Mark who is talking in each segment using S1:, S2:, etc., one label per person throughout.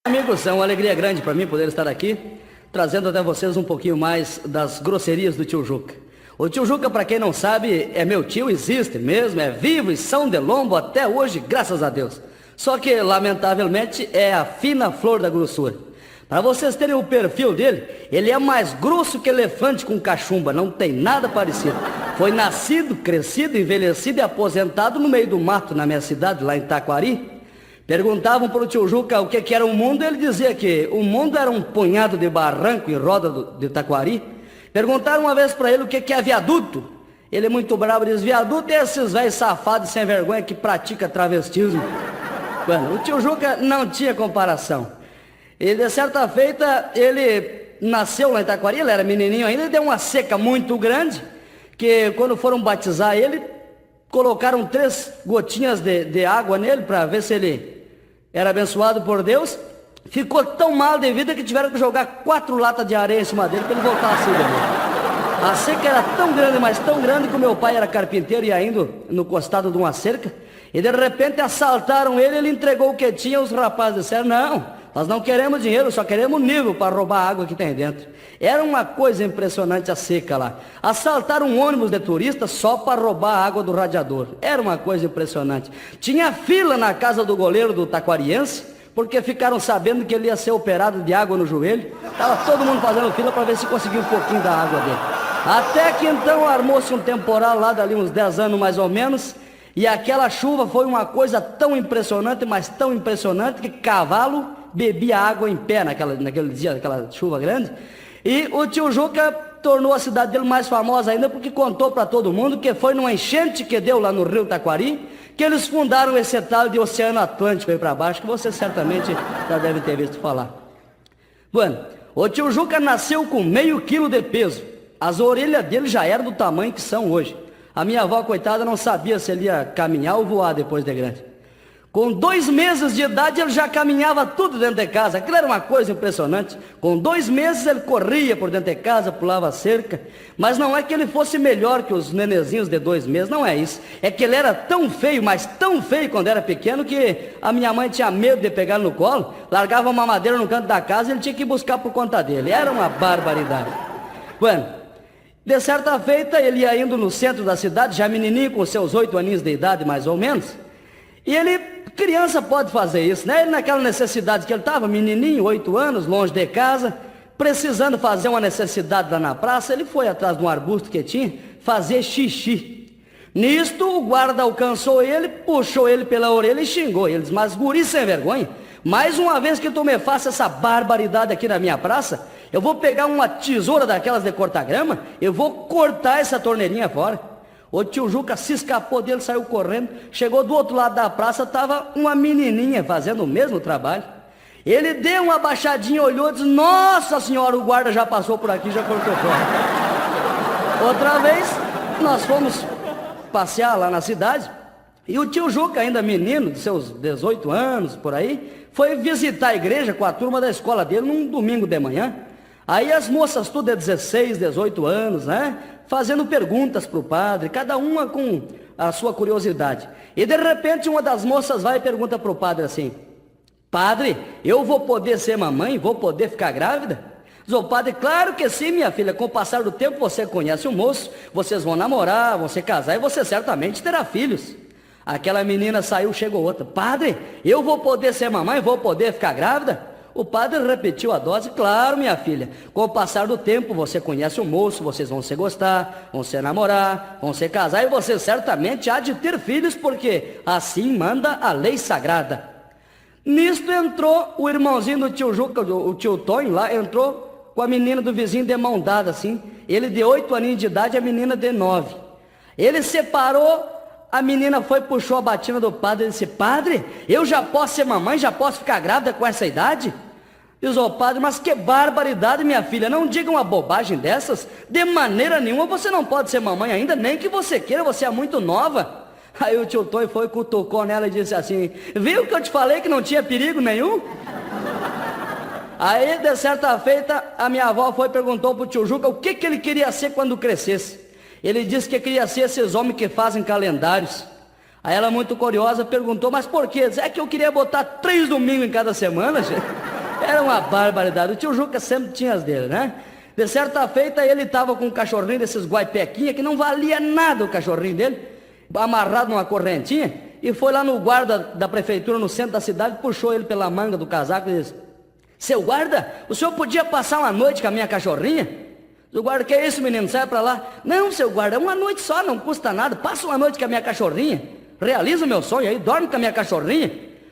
S1: Amigos, é uma alegria grande para mim poder estar aqui, trazendo até vocês um pouquinho mais das grosserias do tio Juca. O tio Juca, para quem não sabe, é meu tio, existe mesmo, é vivo e São de Lombo até hoje, graças a Deus. Só que, lamentavelmente, é a fina flor da grossura. Para vocês terem o perfil dele, ele é mais grosso que elefante com cachumba, não tem nada parecido. Foi nascido, crescido, envelhecido e aposentado no meio do mato na minha cidade, lá em Taquari. Perguntavam para o tio Juca o que era o mundo, ele dizia que o mundo era um punhado de barranco em roda de Taquari. Perguntaram uma vez para ele o que é viaduto. Ele muito bravo diz, viaduto é esses velhos safados sem vergonha que pratica travestismo. Bueno, o tio Juca não tinha comparação. E de certa feita, ele nasceu lá em Taquari, ele era menininho ainda, e deu uma seca muito grande, que quando foram batizar ele, colocaram 3 gotinhas de água nele para ver se ele era abençoado por Deus. Ficou tão mal de vida que tiveram que jogar 4 latas de areia em cima dele para ele voltar a ser de novo. A seca era tão grande, mas tão grande, que o meu pai era carpinteiro e ainda no costado de uma cerca. E de repente assaltaram ele, ele entregou o que tinha, os rapazes disseram, não, nós não queremos dinheiro, só queremos nível para roubar a água que tem dentro. Era uma coisa impressionante a seca lá. Assaltaram um ônibus de turistas só para roubar a água do radiador. Era uma coisa impressionante. Tinha fila na casa do goleiro do taquariense, porque ficaram sabendo que ele ia ser operado de água no joelho. Estava todo mundo fazendo fila para ver se conseguia um pouquinho da água dele. Até que então armou-se um temporal lá, dali uns 10 anos mais ou menos, e aquela chuva foi uma coisa tão impressionante, mas tão impressionante, que cavalo bebia água em pé naquele dia, aquela chuva grande. E o tio Juca tornou a cidade dele mais famosa ainda, porque contou para todo mundo que foi numa enchente que deu lá no rio Taquari, que eles fundaram esse tal de Oceano Atlântico aí para baixo, que vocês certamente já devem ter visto falar. Bueno, o tio Juca nasceu com meio quilo de peso. As orelhas dele já eram do tamanho que são hoje. A minha avó, coitada, não sabia se ele ia caminhar ou voar depois de grande. Com 2 meses de idade, ele já caminhava tudo dentro de casa. Aquilo era uma coisa impressionante. Com 2 meses, ele corria por dentro de casa, pulava a cerca. Mas não é que ele fosse melhor que os nenezinhos de 2 meses, não é isso. É que ele era tão feio, mas tão feio quando era pequeno, que a minha mãe tinha medo de pegar no colo, largava uma madeira no canto da casa e ele tinha que buscar por conta dele. Era uma barbaridade. Bueno, de certa feita, ele ia indo no centro da cidade, já menininho, com seus 8 aninhos de idade, mais ou menos. E ele, criança pode fazer isso, né? Ele naquela necessidade que ele estava, menininho, 8 anos, longe de casa, precisando fazer uma necessidade lá na praça, ele foi atrás de um arbusto que tinha, fazer xixi. Nisto, o guarda alcançou ele, puxou ele pela orelha e xingou. Ele disse, mas guri sem vergonha, mais uma vez que tu me faça essa barbaridade aqui na minha praça, eu vou pegar uma tesoura daquelas de cortar grama, eu vou cortar essa torneirinha fora. O tio Juca se escapou dele, saiu correndo, chegou do outro lado da praça, estava uma menininha fazendo o mesmo trabalho. Ele deu uma baixadinha, olhou e disse, nossa senhora, o guarda já passou por aqui, já cortou fora. Outra vez, nós fomos passear lá na cidade, e o tio Juca, ainda menino, de seus 18 anos, por aí, foi visitar a igreja com a turma da escola dele num domingo de manhã. Aí as moças tudo de 16, 18 anos, né? Fazendo perguntas para o padre, cada uma com a sua curiosidade. E de repente uma das moças vai e pergunta para o padre assim, padre, eu vou poder ser mamãe? Vou poder ficar grávida? Diz o padre, claro que sim, minha filha, com o passar do tempo você conhece o moço, vocês vão namorar, vão se casar e você certamente terá filhos. Aquela menina saiu, chegou outra, padre, eu vou poder ser mamãe? Vou poder ficar grávida? O padre repetiu a dose, claro, minha filha, com o passar do tempo você conhece o moço, vocês vão se gostar, vão se namorar, vão se casar e você certamente há de ter filhos, porque assim manda a lei sagrada. Nisto entrou o irmãozinho do tio Juca, o tio Tonho lá, entrou com a menina do vizinho de mão dada assim, ele de 8 aninhos de idade, a menina de 9. Ele separou, a menina foi, puxou a batina do padre e disse, padre, eu já posso ser mamãe, já posso ficar grávida com essa idade? Diz o padre, mas que barbaridade, minha filha, não diga uma bobagem dessas, de maneira nenhuma você não pode ser mamãe ainda, nem que você queira, você é muito nova. Aí o tio Tonho foi, cutucou nela e disse assim, viu que eu te falei que não tinha perigo nenhum? Aí, de certa feita, a minha avó foi e perguntou pro tio Juca o que ele queria ser quando crescesse. Ele disse que queria ser esses homens que fazem calendários. Aí ela, muito curiosa, perguntou, mas por quê? É que eu queria botar 3 domingos em cada semana, gente. Era uma barbaridade. O tio Juca sempre tinha as dele, né? De certa feita, ele estava com um cachorrinho desses guaipequinha, que não valia nada o cachorrinho dele, amarrado numa correntinha, e foi lá no guarda da prefeitura, no centro da cidade, puxou ele pela manga do casaco e disse: seu guarda, o senhor podia passar uma noite com a minha cachorrinha? O guarda: que é isso, menino? Sai pra lá. Não, seu guarda, é uma noite só, não custa nada. Passa uma noite com a minha cachorrinha. Realiza o meu sonho aí, dorme com a minha cachorrinha.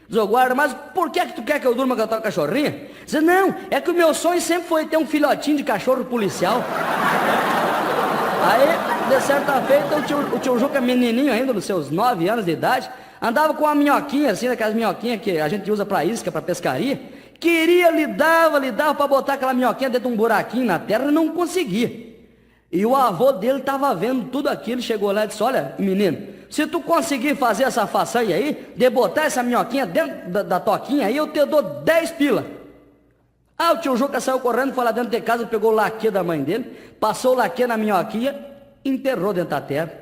S1: Diz o guarda: mas por que tu quer que eu durma com a tua cachorrinha? Diz: não, é que o meu sonho sempre foi ter um filhotinho de cachorro policial. Aí, de certa feita, o tio Juca, menininho ainda, nos seus 9 anos de idade, andava com uma minhoquinha, assim, daquelas minhoquinhas que a gente usa pra isca, pra pescaria. Queria, lhe dava pra botar aquela minhoquinha dentro de um buraquinho na terra e não conseguia. E o avô dele estava vendo tudo aquilo, chegou lá e disse: olha, menino, se tu conseguir fazer essa façanha aí, de botar essa minhoquinha dentro da toquinha aí, eu te dou 10 pila. Ah, o tio Juca saiu correndo, foi lá dentro de casa, pegou o laque da mãe dele, passou o laque na minhoquinha, enterrou dentro da terra.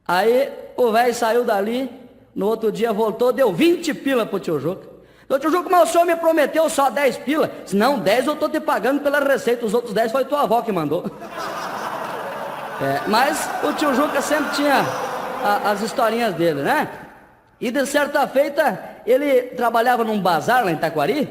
S1: Aí o velho saiu dali, no outro dia voltou, deu 20 pila pro tio Juca. O tio Juca: mas o senhor me prometeu só 10 pila. Disse: não, 10 eu tô te pagando pela receita, os outros 10 foi tua avó que mandou. Mas o tio Juca sempre tinha as historinhas dele, né? E de certa feita, ele trabalhava num bazar lá em Taquari,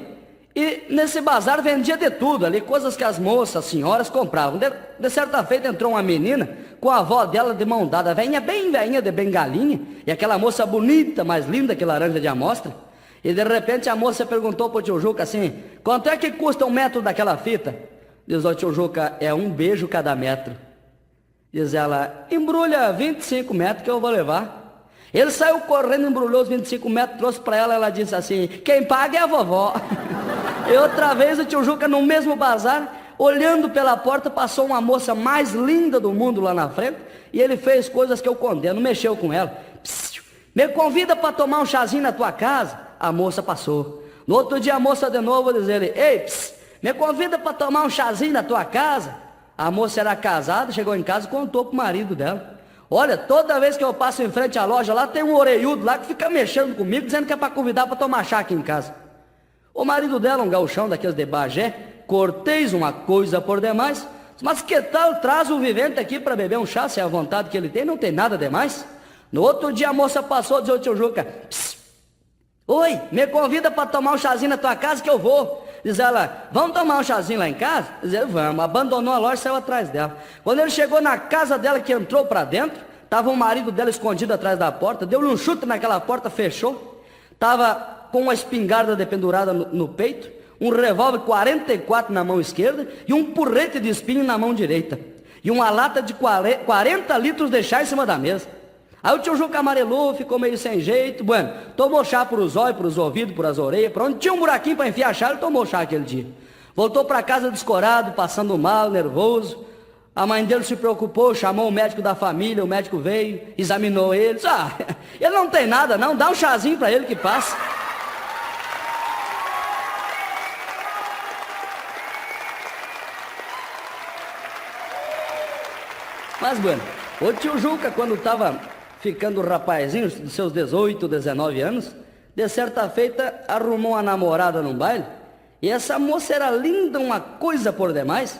S1: e nesse bazar vendia de tudo ali, coisas que as moças, as senhoras compravam. De certa feita entrou uma menina com a avó dela de mão dada, velhinha, bem velhinha, de bengalinha, e aquela moça bonita, mais linda que laranja de amostra. E de repente a moça perguntou pro tio Juca assim: quanto é que custa um metro daquela fita? Diz o tio Juca: é um beijo cada metro. Diz ela: embrulha 25 metros que eu vou levar. Ele saiu correndo, embrulhou os 25 metros, trouxe para ela. Ela disse assim: quem paga é a vovó. E outra vez o tio Juca, no mesmo bazar, olhando pela porta, passou uma moça mais linda do mundo lá na frente, e ele fez coisas que eu condeno, mexeu com ela. Psiu, me convida para tomar um chazinho na tua casa. A moça passou. No outro dia a moça de novo diz ele: ei, me convida para tomar um chazinho na tua casa. A moça era casada, chegou em casa e contou pro marido dela: olha, toda vez que eu passo em frente à loja lá, tem um orelhudo lá que fica mexendo comigo, dizendo que é para convidar para tomar chá aqui em casa. O marido dela, um gauchão daqueles de Bagé, cortês, uma coisa por demais, mas que tal traz o vivente aqui para beber um chá, se é a vontade que ele tem, não tem nada demais. No outro dia a moça passou, disse ao tio Juca: oi, me convida para tomar um chazinho na tua casa que eu vou. Diz ela: vamos tomar um chazinho lá em casa? Diz ele: vamos. Abandonou a loja e saiu atrás dela. Quando ele chegou na casa dela, que entrou para dentro, estava o marido dela escondido atrás da porta, deu-lhe um chute naquela porta, fechou. Estava com uma espingarda dependurada no peito, um revólver 44 na mão esquerda e um porrete de espinho na mão direita. E uma lata de 40 litros de chá em cima da mesa. Aí o tio Juca amarelou, ficou meio sem jeito. Bueno, tomou chá para os olhos, para os ouvidos, para as orelhas, para onde tinha um buraquinho para enfiar chá, ele tomou chá aquele dia. Voltou para casa descorado, passando mal, nervoso. A mãe dele se preocupou, chamou o médico da família, o médico veio, examinou ele. Disse: ele não tem nada não, dá um chazinho para ele que passa. Mas, bueno, o tio Juca, quando estava ficando rapazinho, dos seus 18, 19 anos, de certa feita, arrumou uma namorada num baile, e essa moça era linda, uma coisa por demais,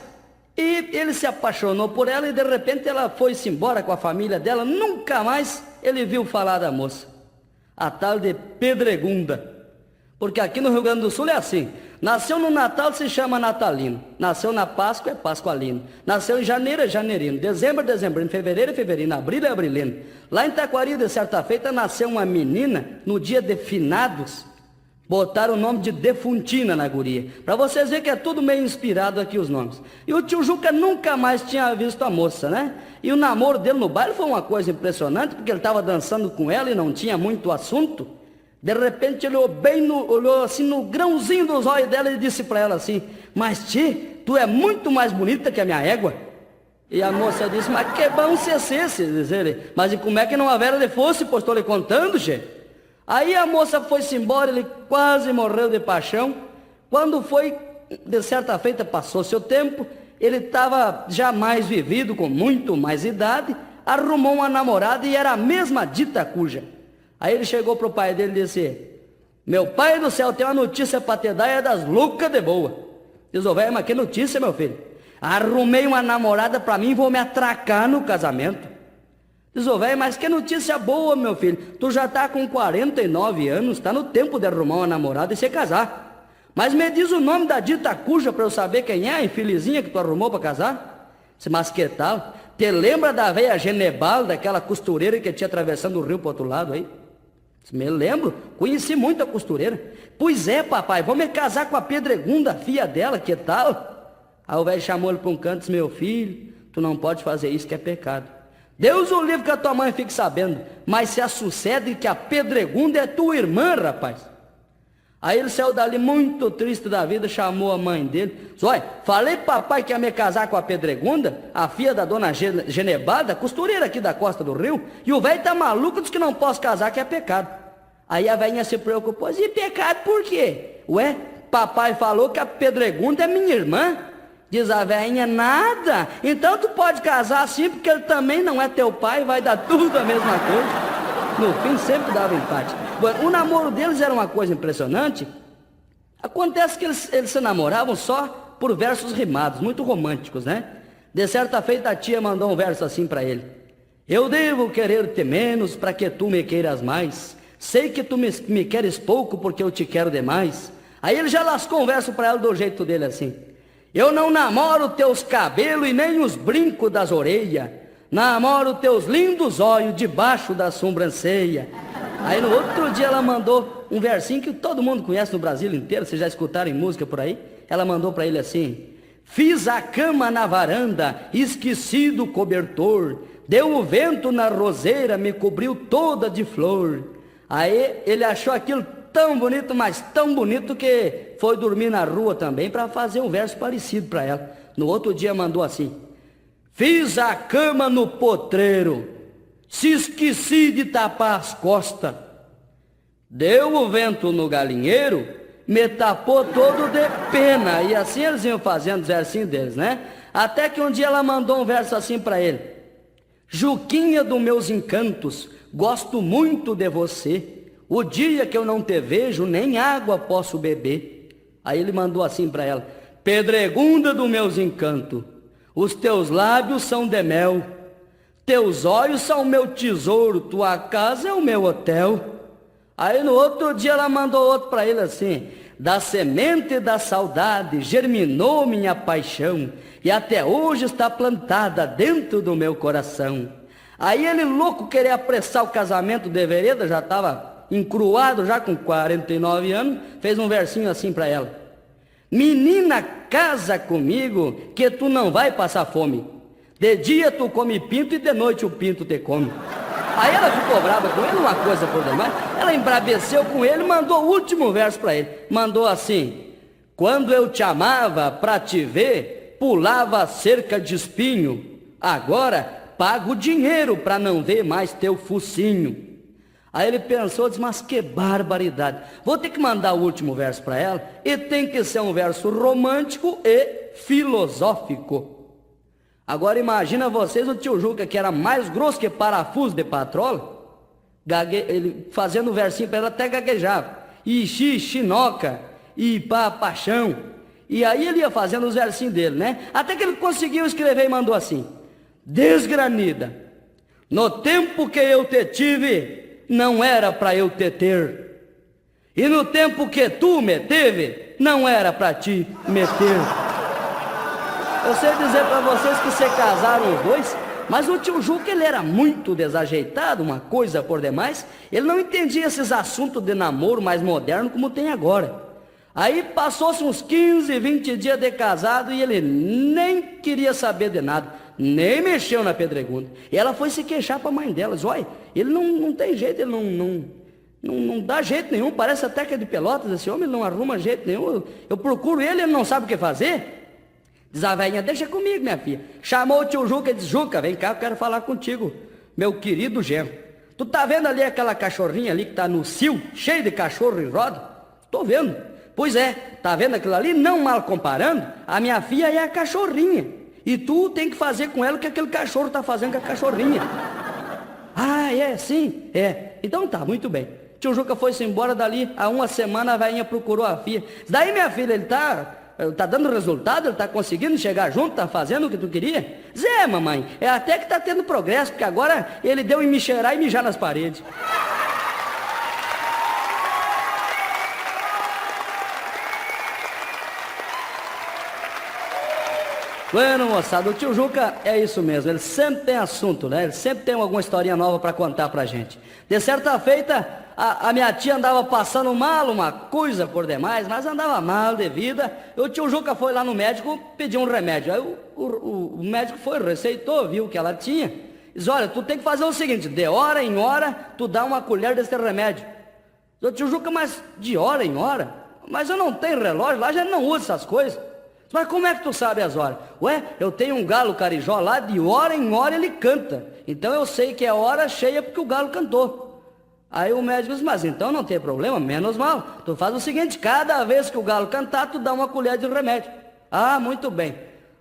S1: e ele se apaixonou por ela, e de repente ela foi-se embora com a família dela, nunca mais ele viu falar da moça, a tal de Pedregunda. Porque aqui no Rio Grande do Sul é assim: nasceu no Natal, se chama natalino. Nasceu na Páscoa, é pascualino. Nasceu em janeiro, é janeirino. Dezembro, é dezembrino. Fevereiro, é fevereiro. Abril, é abrilino. Lá em Taquari, de certa feita, nasceu uma menina, no dia de finados, botaram o nome de Defuntina na guria. Para vocês verem que é tudo meio inspirado aqui os nomes. E o tio Juca nunca mais tinha visto a moça, né? E o namoro dele no baile foi uma coisa impressionante, porque ele estava dançando com ela e não tinha muito assunto. De repente ele olhou assim no grãozinho dos olhos dela e disse para ela assim: mas tia, tu é muito mais bonita que a minha égua. E a moça disse: mas que bom se esse, diz ele. Mas e como é que não haver ele fosse, pois estou lhe contando, che? Aí a moça foi-se embora, ele quase morreu de paixão. Quando foi, de certa feita, passou seu tempo, ele estava já mais vivido, com muito mais idade, arrumou uma namorada e era a mesma dita cuja. Aí ele chegou para o pai dele e disse: Meu pai do céu, tem uma notícia pra te dar, é das loucas de boa. Diz o velho, mas que notícia, meu filho? Arrumei uma namorada pra mim e vou me atracar no casamento. Diz o velho, mas que notícia boa, meu filho. Tu já tá com 49 anos, tá no tempo de arrumar uma namorada e se casar. Mas me diz o nome da dita cuja pra eu saber quem é a infelizinha que tu arrumou pra casar? Disse, mas que tal? Te lembra da velha Genebalda, aquela costureira que tinha atravessando o rio pro outro lado aí? Disse, me lembro, conheci muito a costureira. Pois é, papai, vou me casar com a Pedregunda, filha dela, que tal? Aí o velho chamou ele para um canto e disse, meu filho, tu não pode fazer isso que é pecado. Deus o livre que a tua mãe fique sabendo, mas se a sucede que a Pedregunda é tua irmã, rapaz. Aí ele saiu dali muito triste da vida, chamou a mãe dele. Disse, olha, falei pro papai que ia me casar com a Pedregunda, a filha da dona Genebalda, costureira aqui da costa do rio, e o velho tá maluco, diz que não posso casar, que é pecado. Aí a velhinha se preocupou, e pecado por quê? Ué, papai falou que a Pedregunda é minha irmã. Diz a velhinha, nada, então tu pode casar assim, porque ele também não é teu pai, vai dar tudo a mesma coisa. No fim sempre dava empate. Bom, o namoro deles era uma coisa impressionante. Acontece que eles se namoravam só por versos rimados, muito românticos, né? De certa feita a tia mandou um verso assim para ele. Eu devo querer-te menos para que tu me queiras mais. Sei que tu me queres pouco porque eu te quero demais. Aí ele já lascou um verso para ela do jeito dele assim. Eu não namoro teus cabelos e nem os brincos das orelhas. Namoro teus lindos olhos debaixo da sobrancelha. Aí no outro dia ela mandou um versinho que todo mundo conhece no Brasil inteiro. Vocês já escutaram em música por aí? Ela mandou para ele assim. Fiz a cama na varanda, esqueci do cobertor. Deu o vento na roseira, me cobriu toda de flor. Aí ele achou aquilo tão bonito, mas tão bonito que foi dormir na rua também para fazer um verso parecido para ela. No outro dia mandou assim. Fiz a cama no potreiro, se esqueci de tapar as costas. Deu o vento no galinheiro, me tapou todo de pena. E assim eles iam fazendo os versinhos deles, né? Até que um dia ela mandou um verso assim para ele. Juquinha dos meus encantos, gosto muito de você. O dia que eu não te vejo, nem água posso beber. Aí ele mandou assim para ela. Pedregunda dos meus encantos, os teus lábios são de mel, teus olhos são meu tesouro, tua casa é o meu hotel. Aí no outro dia ela mandou outro para ele assim. Da semente da saudade germinou minha paixão, e até hoje está plantada dentro do meu coração. Aí ele louco queria apressar o casamento de vereda, já estava encruado, já com 49 anos, fez um versinho assim para ela. Menina, casa comigo, que tu não vai passar fome. De dia tu come pinto e de noite o pinto te come. Aí ela ficou brava com ele, uma coisa por demais. Ela embraveceu com ele e mandou o último verso para ele. Mandou assim. Quando eu te amava pra te ver, pulava a cerca de espinho. Agora pago dinheiro pra não ver mais teu focinho. Aí ele pensou, disse, mas que barbaridade. Vou ter que mandar o último verso para ela, e tem que ser um verso romântico e filosófico. Agora imagina vocês o tio Juca, que era mais grosso que parafuso de patrola, ele fazendo o versinho para ela até gaguejava. Ixi, xinoca, ipá, paixão. E aí ele ia fazendo os versinhos dele, né? Até que ele conseguiu escrever e mandou assim. Desgranida, no tempo que eu te tive, não era para eu te ter. E no tempo que tu me teve, não era para ti me ter. Eu sei dizer para vocês que se casaram os dois, mas o tio Juca, ele era muito desajeitado, uma coisa por demais. Ele não entendia esses assuntos de namoro mais moderno como tem agora. Aí passou-se uns 15, 20 dias de casado e ele nem queria saber de nada, nem mexeu na Pedregunda. E ela foi se queixar para a mãe delas. Olha, ele não tem jeito, ele não dá jeito nenhum, parece até que é de Pelotas, esse homem, ele não arruma jeito nenhum. Eu procuro ele não sabe o que fazer. Diz a velhinha, deixa comigo, minha filha. Chamou o tio Juca e disse, Juca, vem cá, eu quero falar contigo, meu querido genro. Tu tá vendo ali aquela cachorrinha ali que tá no cio, cheio de cachorro e roda? Tô vendo. Pois é, tá vendo aquilo ali? Não mal comparando, a minha filha é a cachorrinha. E tu tem que fazer com ela o que aquele cachorro tá fazendo com a cachorrinha. Ah, é, sim, é. Então tá, muito bem. Tio Juca foi-se embora dali, há uma semana a velhinha procurou a filha. Daí, minha filha, ele tá dando resultado, ele tá conseguindo chegar junto, tá fazendo o que tu queria? Zé, mamãe, é até que tá tendo progresso, porque agora ele deu em me cheirar e mijar nas paredes. Bueno, moçada, o tio Juca é isso mesmo, ele sempre tem assunto, né? Ele sempre tem alguma historinha nova para contar pra gente. De certa feita, a minha tia andava passando mal, uma coisa por demais, mas andava mal de vida. E o tio Juca foi lá no médico pedir um remédio. Aí o médico foi, receitou, viu que ela tinha. Diz, olha, tu tem que fazer o seguinte, de hora em hora, tu dá uma colher desse remédio. Diz, o tio Juca, mas de hora em hora? Mas eu não tenho relógio, lá a gente não usa essas coisas. Mas como é que tu sabe as horas? Ué, eu tenho um galo carijó lá, de hora em hora ele canta. Então eu sei que é hora cheia porque o galo cantou. Aí o médico disse, mas então não tem problema, menos mal. Tu faz o seguinte, cada vez que o galo cantar, tu dá uma colher de remédio. Ah, muito bem.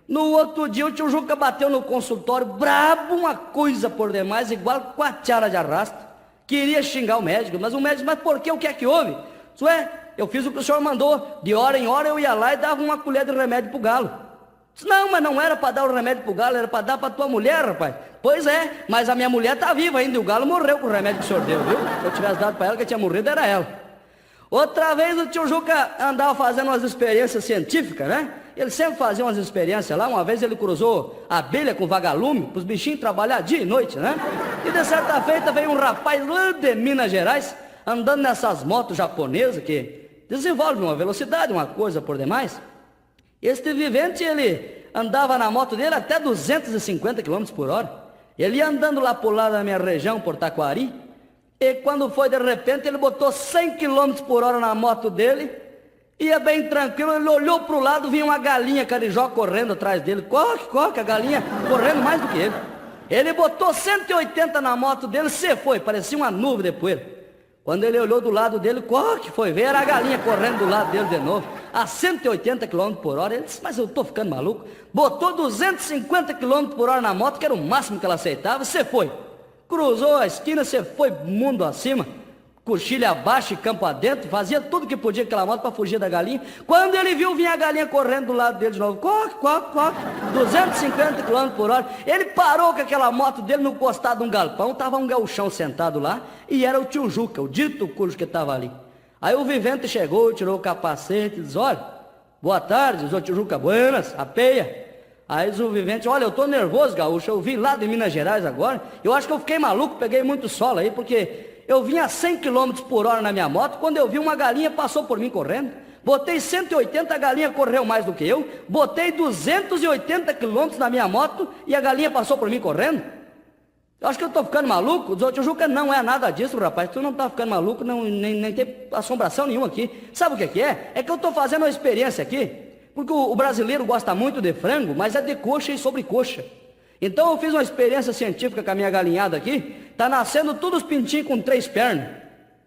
S1: No outro dia o tio Juca bateu no consultório, brabo, uma coisa por demais, igual com a tiara de arrasto. Queria xingar o médico, mas o médico, mas por quê? O que é que houve? Isso é, eu fiz o que o senhor mandou. De hora em hora eu ia lá e dava uma colher de remédio pro galo. Disse, não, mas não era para dar o remédio pro galo, era para dar para tua mulher, rapaz. Pois é, mas a minha mulher tá viva ainda e o galo morreu com o remédio que o senhor deu, viu? Se eu tivesse dado para ela, que tinha morrido, era ela. Outra vez o tio Juca andava fazendo umas experiências científicas, né? Ele sempre fazia umas experiências lá. Uma vez ele cruzou abelha com vagalume, para os bichinhos trabalhar dia e noite, né? E de certa feita veio um rapaz lá de Minas Gerais, andando nessas motos japonesas que desenvolvem uma velocidade, uma coisa por demais. Este vivente, ele andava na moto dele até 250 km por hora. Ele ia andando lá por lá da minha região, por Taquari, e quando foi de repente, ele botou 100 km por hora na moto dele, ia bem tranquilo, ele olhou para o lado, vinha uma galinha carijó correndo atrás dele, coque, a galinha correndo mais do que ele. Ele botou 180 na moto dele, se foi, parecia uma nuvem de poeira. Quando ele olhou do lado dele, foi ver, era a galinha correndo do lado dele de novo, a 180 km por hora. Ele disse, mas eu estou ficando maluco. Botou 250 km por hora na moto, que era o máximo que ela aceitava, você foi. Cruzou a esquina, você foi mundo acima, coxilha abaixo e campo adentro, fazia tudo que podia aquela moto para fugir da galinha. Quando ele viu, vinha a galinha correndo do lado dele de novo, 250 km por hora. Ele parou com aquela moto dele no costado de um galpão, estava um gauchão sentado lá, e era o tio Juca, o dito cujo que estava ali. Aí o vivente chegou, tirou o capacete e disse, olha, boa tarde, diz o tio Juca, buenas, a peia. Aí diz o vivente, olha, eu estou nervoso, gaúcho, eu vim lá de Minas Gerais agora, eu acho que eu fiquei maluco, peguei muito solo aí, porque eu vim a 100 km por hora na minha moto, quando eu vi uma galinha, passou por mim correndo. Botei 180, a galinha correu mais do que eu. Botei 280 km na minha moto e a galinha passou por mim correndo. Eu acho que eu estou ficando maluco. O tio Juca, não é nada disso, rapaz. Tu não está ficando maluco, não, nem tem assombração nenhuma aqui. Sabe o que é? É que eu estou fazendo uma experiência aqui. Porque o brasileiro gosta muito de frango, mas é de coxa e sobrecoxa. Então eu fiz uma experiência científica com a minha galinhada aqui. Está nascendo todos os pintinhos com 3 pernas.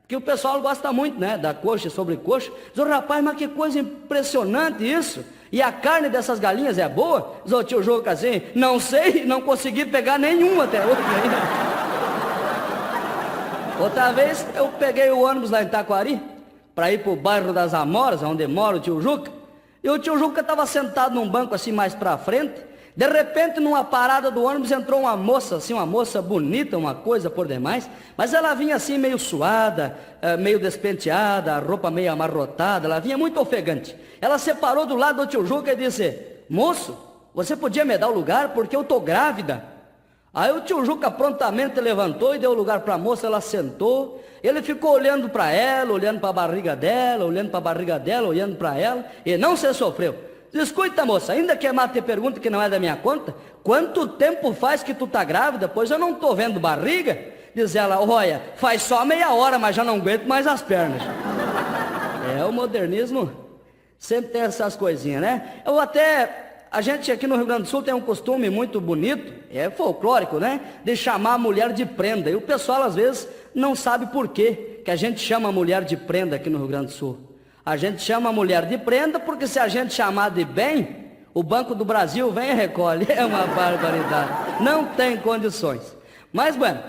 S1: Que o pessoal gosta muito, né? Da coxa e sobrecoxa. Diz, rapaz, mas que coisa impressionante isso. E a carne dessas galinhas é boa? Diz o tio Juca assim, não sei, não consegui pegar nenhuma até hoje ainda. Outra vez eu peguei o ônibus lá em Taquari, para ir para o bairro das Amoras, onde mora o tio Juca. E o tio Juca estava sentado num banco assim mais para frente. De repente, numa parada do ônibus, entrou uma moça, assim, uma moça bonita, uma coisa por demais, mas ela vinha assim meio suada, meio despenteada, a roupa meio amarrotada, ela vinha muito ofegante. Ela se parou do lado do tio Juca e disse, moço, você podia me dar o lugar porque eu estou grávida? Aí o tio Juca prontamente levantou e deu o lugar para a moça, ela sentou, ele ficou olhando para ela, olhando para a barriga dela, olhando para a barriga dela, olhando para ela, e não se sofreu. Escuta, moça, ainda que a te pergunta que não é da minha conta, quanto tempo faz que tu tá grávida? Pois eu não tô vendo barriga. Diz ela, olha, faz só meia hora, mas já não aguento mais as pernas. É, o modernismo sempre tem essas coisinhas, né? A gente aqui no Rio Grande do Sul tem um costume muito bonito, é folclórico, né? De chamar a mulher de prenda. E o pessoal às vezes não sabe por quê que a gente chama a mulher de prenda aqui no Rio Grande do Sul. A gente chama a mulher de prenda porque se a gente chamar de bem, o Banco do Brasil vem e recolhe. É uma barbaridade. Não tem condições. Mas, bueno,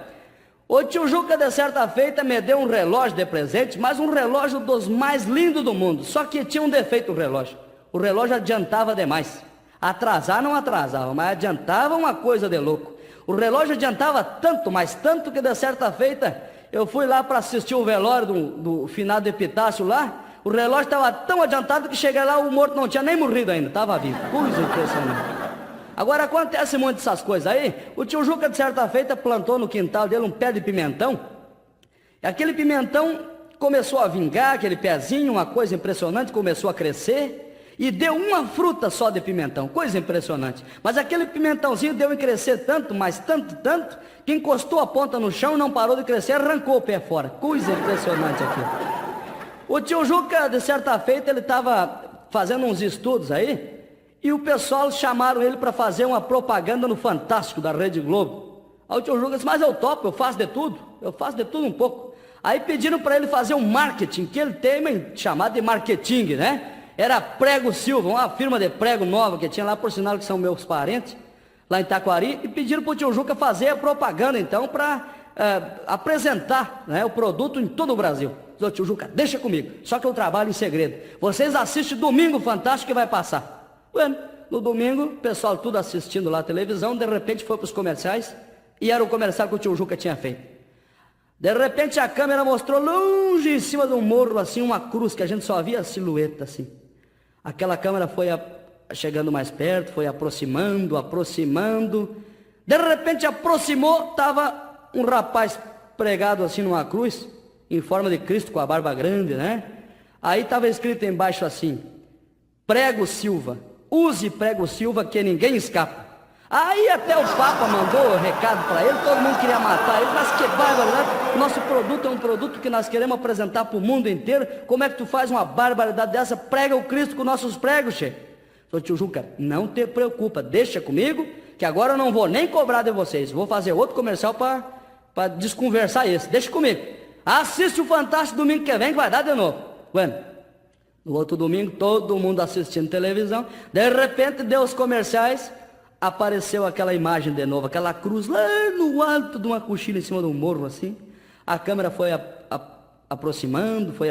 S1: O tio Juca, de certa feita, me deu um relógio de presente, mas um relógio dos mais lindos do mundo. Só que tinha um defeito o relógio. O relógio adiantava demais. Atrasar não atrasava, mas adiantava uma coisa de louco. O relógio adiantava tanto, mas tanto que de certa feita, eu fui lá para assistir o velório do finado Epitácio lá. O relógio estava tão adiantado que cheguei lá, o morto não tinha nem morrido ainda, estava vivo. Coisa impressionante. Agora acontece muito dessas coisas aí. O tio Juca, de certa feita, plantou no quintal dele um pé de pimentão. E aquele pimentão começou a vingar, aquele pezinho, uma coisa impressionante, começou a crescer. E deu uma fruta só de pimentão, coisa impressionante. Mas aquele pimentãozinho deu em crescer tanto, mas tanto, tanto, que encostou a ponta no chão e não parou de crescer, arrancou o pé fora. Coisa impressionante aquilo. O tio Juca, de certa feita, ele estava fazendo uns estudos aí. E o pessoal chamaram ele para fazer uma propaganda no Fantástico da Rede Globo. Aí o tio Juca disse, mas eu topo, eu faço de tudo um pouco. Aí pediram para ele fazer um marketing, que ele tem chamado de marketing, né? Era Prego Silva, uma firma de prego nova que tinha lá, por sinal que são meus parentes, lá em Taquari. E pediram para o tio Juca fazer a propaganda, então, para apresentar, né, o produto em todo o Brasil. Diz, tio Juca, deixa comigo, só que eu trabalho em segredo. Vocês assistem domingo Fantástico que vai passar. Bueno, no domingo, o pessoal tudo assistindo lá a televisão, de repente foi para os comerciais, e era o comercial que o tio Juca tinha feito. De repente a câmera mostrou longe em cima de um morro, assim, uma cruz, que a gente só via a silhueta, assim. Aquela câmera foi chegando mais perto, foi aproximando. De repente aproximou, estava um rapaz pregado assim numa cruz, em forma de Cristo, com a barba grande, né? Aí estava escrito embaixo assim, Prego Silva. Use Prego Silva que ninguém escapa. Aí até o Papa mandou o recado para ele, todo mundo queria matar ele, mas que barbaridade. Nosso produto é um produto que nós queremos apresentar para o mundo inteiro. Como é que tu faz uma barbaridade dessa? Prega o Cristo com nossos pregos, che. Sou tio Juca, não te preocupa, deixa comigo, que agora eu não vou nem cobrar de vocês. Vou fazer outro comercial para desconversar esse. Deixa comigo. Assiste o Fantástico domingo que vem, que vai dar de novo. Bueno. No outro domingo, todo mundo assistindo televisão. De repente, deu os comerciais, apareceu aquela imagem de novo, aquela cruz lá no alto de uma cochila em cima de um morro, assim. A câmera foi aproximando, foi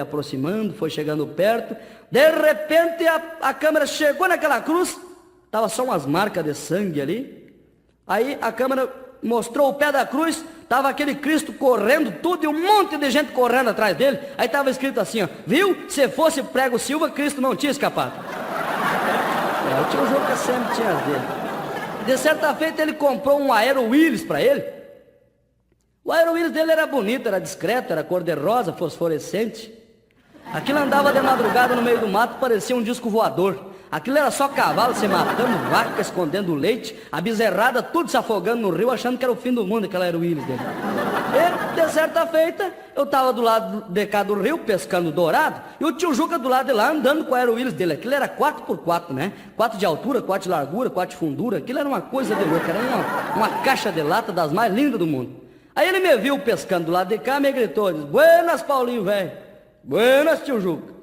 S1: chegando perto. De repente, a câmera chegou naquela cruz, estava só umas marcas de sangue ali. Aí a câmera mostrou o pé da cruz, estava aquele Cristo correndo tudo e um monte de gente correndo atrás dele. Aí estava escrito assim, ó, viu? Se fosse Prego Silva, Cristo não tinha escapado. O tio Juca sempre tinha as dele. De certa feita ele comprou um Aero Willis para ele. O Aero Willis dele era bonito, era discreto, era cor de rosa, fosforescente. Aquilo andava de madrugada no meio do mato, parecia um disco voador. Aquilo era só cavalo se matando, vaca escondendo leite, a bezerrada tudo se afogando no rio, achando que era o fim do mundo, aquela era o Willis dele. E, de certa feita, eu estava do lado de cá do rio, pescando dourado, e o tio Juca do lado de lá, andando com a Aero Willis dele. Aquilo era 4x4, né? 4 de altura, 4 de largura, 4 de fundura. Aquilo era uma coisa de louca, era uma caixa de lata das mais lindas do mundo. Aí ele me viu pescando do lado de cá, me gritou, diz, buenas, Paulinho, velho. Buenas, tio Juca.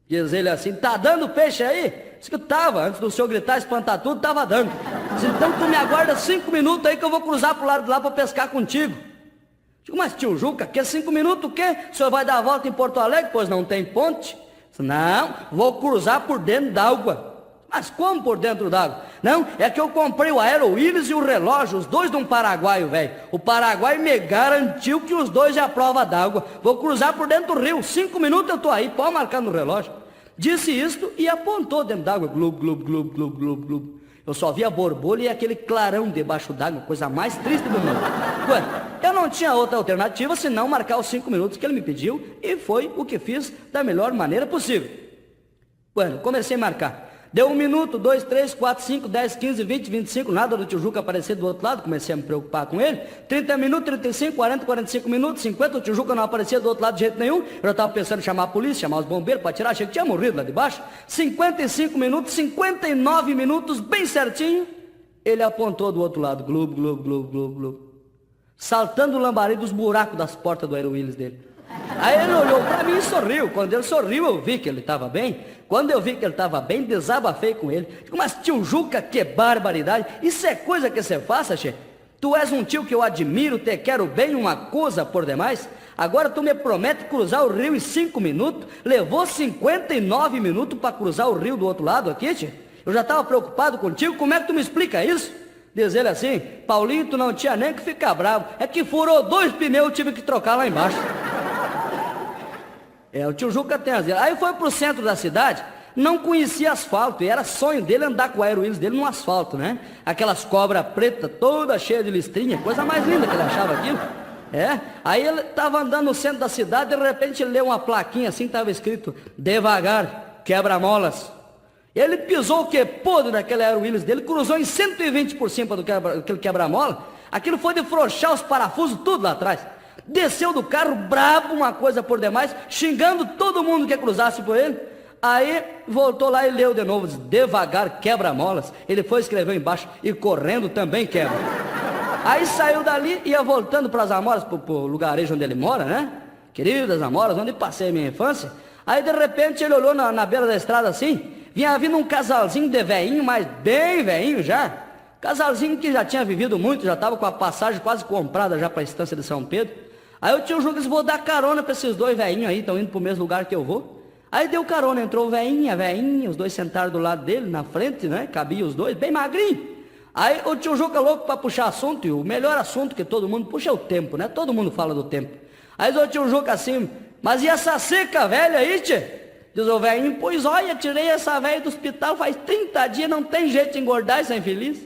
S1: Diz ele assim, tá dando peixe aí? Diz que tava, antes do senhor gritar, espantar tudo, tava dando. Diz, então tu me aguarda 5 minutos aí que eu vou cruzar pro lado de lá para pescar contigo. Digo, mas tio Juca, que 5 minutos o quê? O senhor vai dar a volta em Porto Alegre, pois não tem ponte? Diz, não, vou cruzar por dentro d'água. Mas como por dentro d'água? Não, é que eu comprei o Aero Willis e o relógio, os dois de um paraguaio, velho. O paraguaio me garantiu que os dois é a prova d'água. Vou cruzar por dentro do rio, 5 minutos eu tô aí, pode marcar no relógio. Disse isto e apontou dentro d'água, glub, glub, glub, glub, glub, glub. Eu só via borbolha e aquele clarão debaixo d'água, coisa mais triste do mundo. Ué, eu não tinha outra alternativa senão marcar os 5 minutos que ele me pediu e foi o que fiz da melhor maneira possível. Bueno, comecei a marcar. Deu 1 minuto, 2, 3, 4, 5, 10, 15, 20, 25, nada do tio Juca aparecer do outro lado, comecei a me preocupar com ele. 30 minutos, 35, 40, 45 minutos, 50, o tio Juca não aparecia do outro lado de jeito nenhum. Eu já estava pensando em chamar a polícia, chamar os bombeiros para tirar, achei que tinha morrido lá de baixo. 55 minutos, 59 minutos, bem certinho, ele apontou do outro lado, glub, glub, glub, glub, glub, saltando o lambari dos buracos das portas do Aero Willis dele. Aí ele olhou para mim e sorriu. Quando ele sorriu, eu vi que ele estava bem. Quando eu vi que ele estava bem, desabafei com ele. Digo, mas tio Juca, que barbaridade. Isso é coisa que você faça, che? Tu és um tio que eu admiro, te quero bem, uma coisa por demais. Agora tu me promete cruzar o rio em 5 minutos. Levou 59 minutos para cruzar o rio do outro lado aqui, tio. Eu já estava preocupado contigo, como é que tu me explica isso? Diz ele assim, Paulinho, tu não tinha nem que ficar bravo. É que furou 2 pneus, eu tive que trocar lá embaixo. O tio Juca tem as ideias. Aí foi pro centro da cidade, não conhecia asfalto, e era sonho dele andar com o Aero Willis dele no asfalto, né? Aquelas cobras pretas, toda cheia de listrinha, coisa mais linda que ele achava aquilo. Aí ele estava andando no centro da cidade, de repente ele leu uma plaquinha assim, estava escrito, devagar, quebra-molas. Ele pisou o que podre daquele Aero Willis dele, cruzou em 120 por cima daquele quebra-mola, aquilo foi de frouxar os parafusos tudo lá atrás. Desceu do carro, brabo, uma coisa por demais, xingando todo mundo que cruzasse por ele. Aí voltou lá e leu de novo, disse, devagar, quebra-molas. Ele foi, escreveu embaixo, e correndo também quebra. Aí saiu dali, ia voltando para as Amoras, pro lugarejo onde ele mora, né? Queridas Amoras, onde passei a minha infância. Aí de repente ele olhou na beira da estrada assim, vinha vindo um casalzinho de velhinho, mas bem velhinho já. Casalzinho que já tinha vivido muito, já estava com a passagem quase comprada já para a estância de São Pedro. Aí o tio Juca disse, vou dar carona para esses 2 velhinhos aí, estão indo para o mesmo lugar que eu vou. Aí deu carona, entrou o velhinho, a velhinha, os 2 sentaram do lado dele, na frente, né? Cabia os 2, bem magrinho. Aí o tio Juca louco para puxar assunto, e o melhor assunto que todo mundo puxa é o tempo, né? Todo mundo fala do tempo. Aí o tio Juca assim, mas e essa seca velha aí, tchê? Diz o velhinho, pois olha, tirei essa velha do hospital faz 30 dias, não tem jeito de engordar essa infeliz.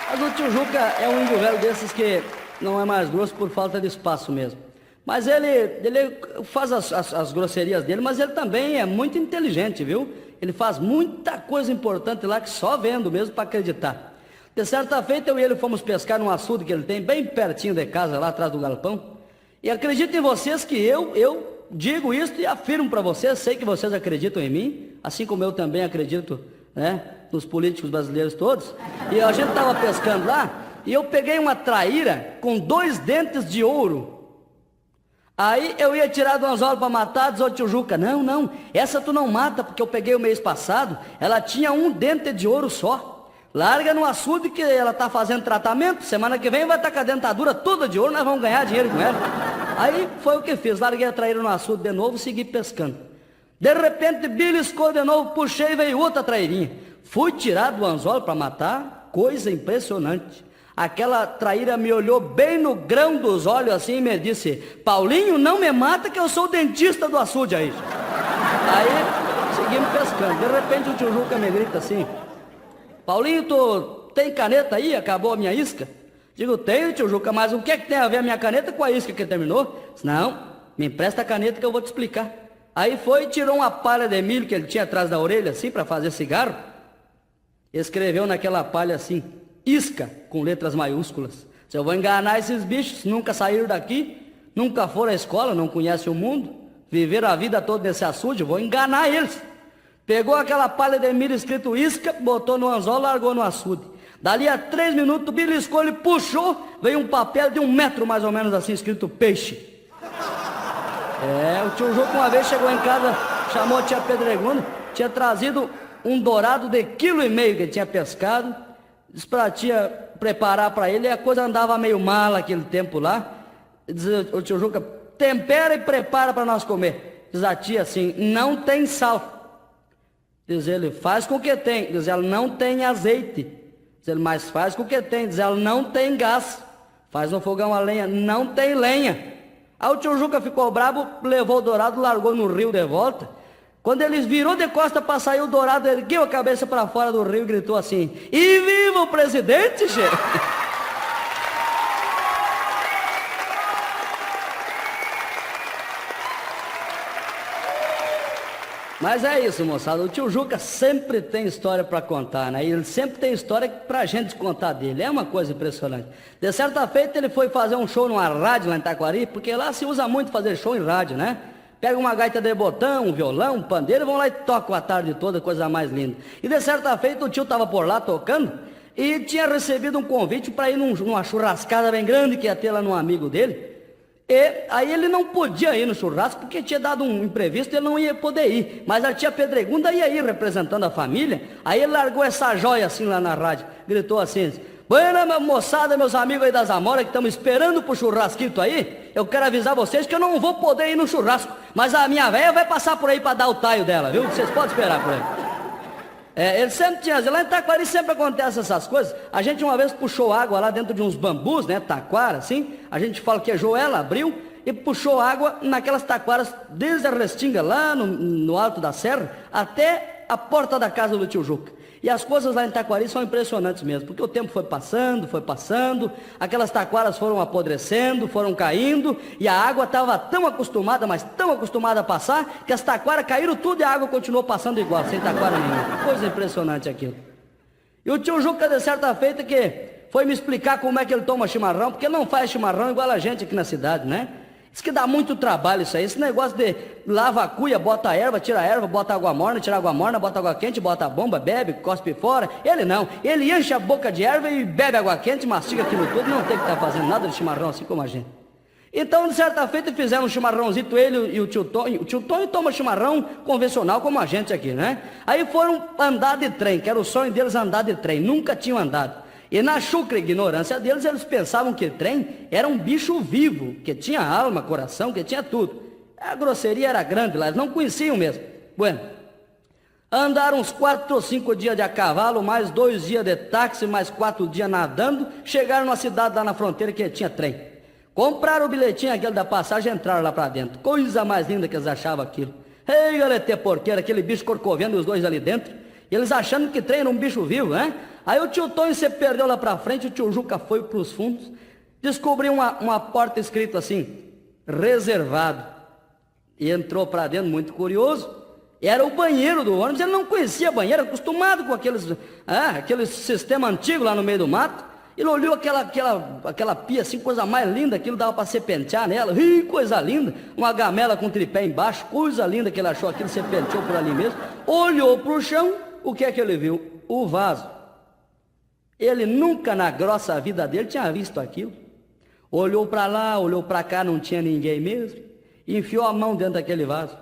S1: Mas o tio Juca é um índio velho desses que não é mais grosso por falta de espaço mesmo. Mas ele faz as grosserias dele, mas ele também é muito inteligente, viu? Ele faz muita coisa importante lá que só vendo mesmo para acreditar. De certa feita eu e ele fomos pescar num açude que ele tem bem pertinho de casa, lá atrás do galpão. E acreditem vocês que eu digo isso e afirmo para vocês, sei que vocês acreditam em mim, assim como eu também acredito, né, nos políticos brasileiros todos. E a gente estava pescando lá e eu peguei uma traíra com 2 dentes de ouro. Aí eu ia tirar do anzol para matar, diz o tio Juca, não, essa tu não mata, porque eu peguei o mês passado, ela tinha 1 dente de ouro só. Larga no açude que ela está fazendo tratamento, semana que vem vai estar com a dentadura toda de ouro, nós vamos ganhar dinheiro com ela. Aí foi o que fiz, larguei a traíra no açude de novo, segui pescando. De repente beliscou de novo, puxei e veio outra trairinha. Fui tirar do anzol para matar, coisa impressionante. Aquela traíra me olhou bem no grão dos olhos assim e me disse, Paulinho, não me mata que eu sou o dentista do açude aí. Aí seguimos pescando. De repente o tio Juca me grita assim, Paulinho, tu tem caneta aí? Acabou a minha isca? Digo, tenho, tio Juca, mas o que é que tem a ver a minha caneta com a isca que terminou? Disse, não, me empresta a caneta que eu vou te explicar. Aí foi e tirou uma palha de milho que ele tinha atrás da orelha assim para fazer cigarro. Escreveu naquela palha assim, isca, com letras maiúsculas. Se eu vou enganar esses bichos, nunca saíram daqui, nunca foram à escola, não conhecem o mundo, viveram a vida toda nesse açude, eu vou enganar eles. Pegou aquela palha de milho escrito isca, botou no anzol, largou no açude. Dali a 3 minutos, beliscou, ele puxou, veio um papel de 1 metro mais ou menos assim, escrito peixe. O tio Juca uma vez chegou em casa, chamou a tia Pedregunda, tinha trazido um dourado de 1,5 kg que ele tinha pescado, disse pra tia preparar para ele, e a coisa andava meio mal aquele tempo lá. Diz o tio Juca, tempera e prepara para nós comer. Diz a tia assim, não tem sal. Diz ele, faz com o que tem. Diz ela, não tem azeite. Diz ele, mas faz com o que tem. Diz ela, não tem gás. Faz no fogão a lenha, não tem lenha. Aí o tio Juca ficou bravo, levou o dourado, largou no rio de volta. Quando ele virou de costa para sair, o dourado ergueu a cabeça para fora do rio e gritou assim, e viva o presidente, chefe! Mas é isso, moçada, o tio Juca sempre tem história para contar, né? E ele sempre tem história pra gente contar dele, é uma coisa impressionante. De certa feita ele foi fazer um show numa rádio lá em Taquari, porque lá se usa muito fazer show em rádio, né? Pega uma gaita de botão, um violão, um pandeiro, e vão lá e tocam a tarde toda, coisa mais linda. E de certa feita o tio estava por lá tocando, e tinha recebido um convite para ir numa churrascada bem grande que ia ter lá num amigo dele. E aí ele não podia ir no churrasco porque tinha dado um imprevisto e ele não ia poder ir. Mas a tia Pedregunda ia ir representando a família. Aí ele largou essa joia assim lá na rádio. Gritou assim: "Buena, moçada, meus amigos aí das Amoras que estamos esperando pro churrasquito aí. Eu quero avisar vocês que eu não vou poder ir no churrasco. Mas a minha véia vai passar por aí para dar o taio dela, viu? Vocês podem esperar por aí." Ele sempre tinha, lá em Taquari sempre acontece essas coisas. A gente uma vez puxou água lá dentro de uns bambus, né, taquara, assim. A gente falquejou ela, abriu e puxou água naquelas taquaras desde a Restinga, lá no alto da serra, até a porta da casa do tio Juca. E as coisas lá em Taquari são impressionantes mesmo, porque o tempo foi passando, aquelas taquaras foram apodrecendo, foram caindo, e a água estava tão acostumada, mas tão acostumada a passar, que as taquaras caíram tudo e a água continuou passando igual, sem taquara nenhuma. Coisa impressionante aquilo. E o tio Juca, de certa feita, que foi me explicar como é que ele toma chimarrão, porque ele não faz chimarrão igual a gente aqui na cidade, né? Diz que dá muito trabalho isso aí, esse negócio de lava a cuia, bota a erva, tira a erva, bota água morna, tira água morna, bota água quente, bota a bomba, bebe, cospe fora. Ele não, ele enche a boca de erva e bebe água quente, mastiga aquilo tudo, não tem que estar fazendo nada de chimarrão assim como a gente. Então, de certa feita, fizeram um chimarrãozinho, ele e o tio Tonho. O tio Tonho toma chimarrão convencional como a gente aqui, né? Aí foram andar de trem, que era o sonho deles andar de trem, nunca tinham andado. E na chucra ignorância deles, eles pensavam que trem era um bicho vivo, que tinha alma, coração, que tinha tudo. A grosseria era grande lá, eles não conheciam mesmo. Bueno, andaram uns 4 ou 5 dias de a cavalo, mais 2 dias de táxi, mais 4 dias nadando, chegaram numa cidade lá na fronteira que tinha trem. Compraram o bilhetinho aquele da passagem e entraram lá pra dentro. Coisa mais linda que eles achavam aquilo. Ei, galete porqueira, aquele bicho corcovendo os dois ali dentro. E eles achando que trem era um bicho vivo, né? Aí o tio Tonho se perdeu lá pra frente, o tio Juca foi pros fundos, descobriu uma porta escrito assim, reservado. E entrou pra dentro, muito curioso. Era o banheiro do ônibus, ele não conhecia banheiro, acostumado com aquele sistema antigo lá no meio do mato. Ele olhou aquela pia assim, coisa mais linda, aquilo dava para serpentear nela, coisa linda, uma gamela com tripé embaixo, coisa linda que ele achou aquilo, serpenteou por ali mesmo. Olhou para o chão, o que é que ele viu? O vaso. Ele nunca na grossa vida dele tinha visto aquilo. Olhou para lá, olhou para cá, não tinha ninguém mesmo, enfiou a mão dentro daquele vaso.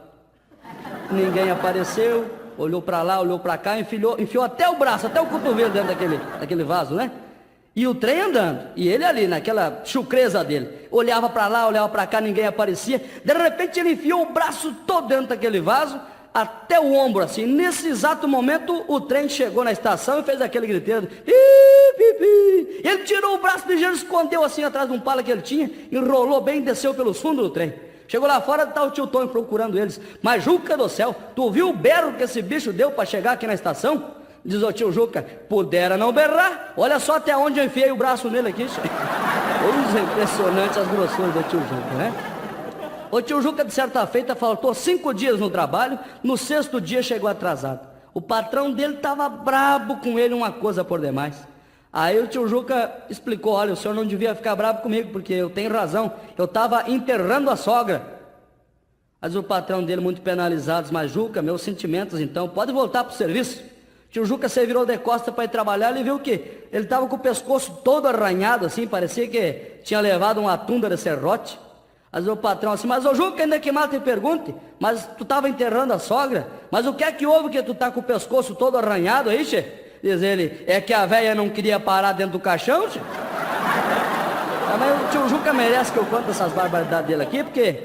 S1: Ninguém apareceu, olhou para lá, olhou para cá, enfiou até o braço, até o cotovelo dentro daquele vaso, né? E o trem andando, e ele ali, naquela chucreza dele, olhava para lá, olhava para cá, ninguém aparecia. De repente ele enfiou o braço todo dentro daquele vaso, até o ombro assim. Nesse exato momento o trem chegou na estação e fez aquele griteiro. Ele tirou o braço de gelo, escondeu assim atrás de um pala que ele tinha, enrolou bem e desceu pelos fundos do trem. Chegou lá fora, tá o tio Tonho procurando eles. Mas Juca do céu, tu viu o berro que esse bicho deu para chegar aqui na estação? Diz o tio Juca, pudera não berrar. Olha só até onde eu enfiei o braço nele aqui. Coisa impressionante as grossuras do tio Juca, né? O tio Juca, de certa feita, faltou 5 dias no trabalho, no 6º dia chegou atrasado. O patrão dele estava brabo com ele, uma coisa por demais. Aí o tio Juca explicou, olha, o senhor não devia ficar bravo comigo, porque eu tenho razão, eu estava enterrando a sogra. Mas o patrão dele, muito penalizado, mas Juca, meus sentimentos então, pode voltar para o serviço. O tio Juca se virou de costa para ir trabalhar, ele viu que ele estava com o pescoço todo arranhado assim, parecia que tinha levado uma tunda de serrote. Mas o patrão assim, mas ô Juca, ainda que mal te pergunte, mas tu estava enterrando a sogra, mas o que é que houve que tu tá com o pescoço todo arranhado aí, che? Diz ele, é que a velha não queria parar dentro do caixão, che? Mas o tio Juca merece que eu conte essas barbaridades dele aqui, porque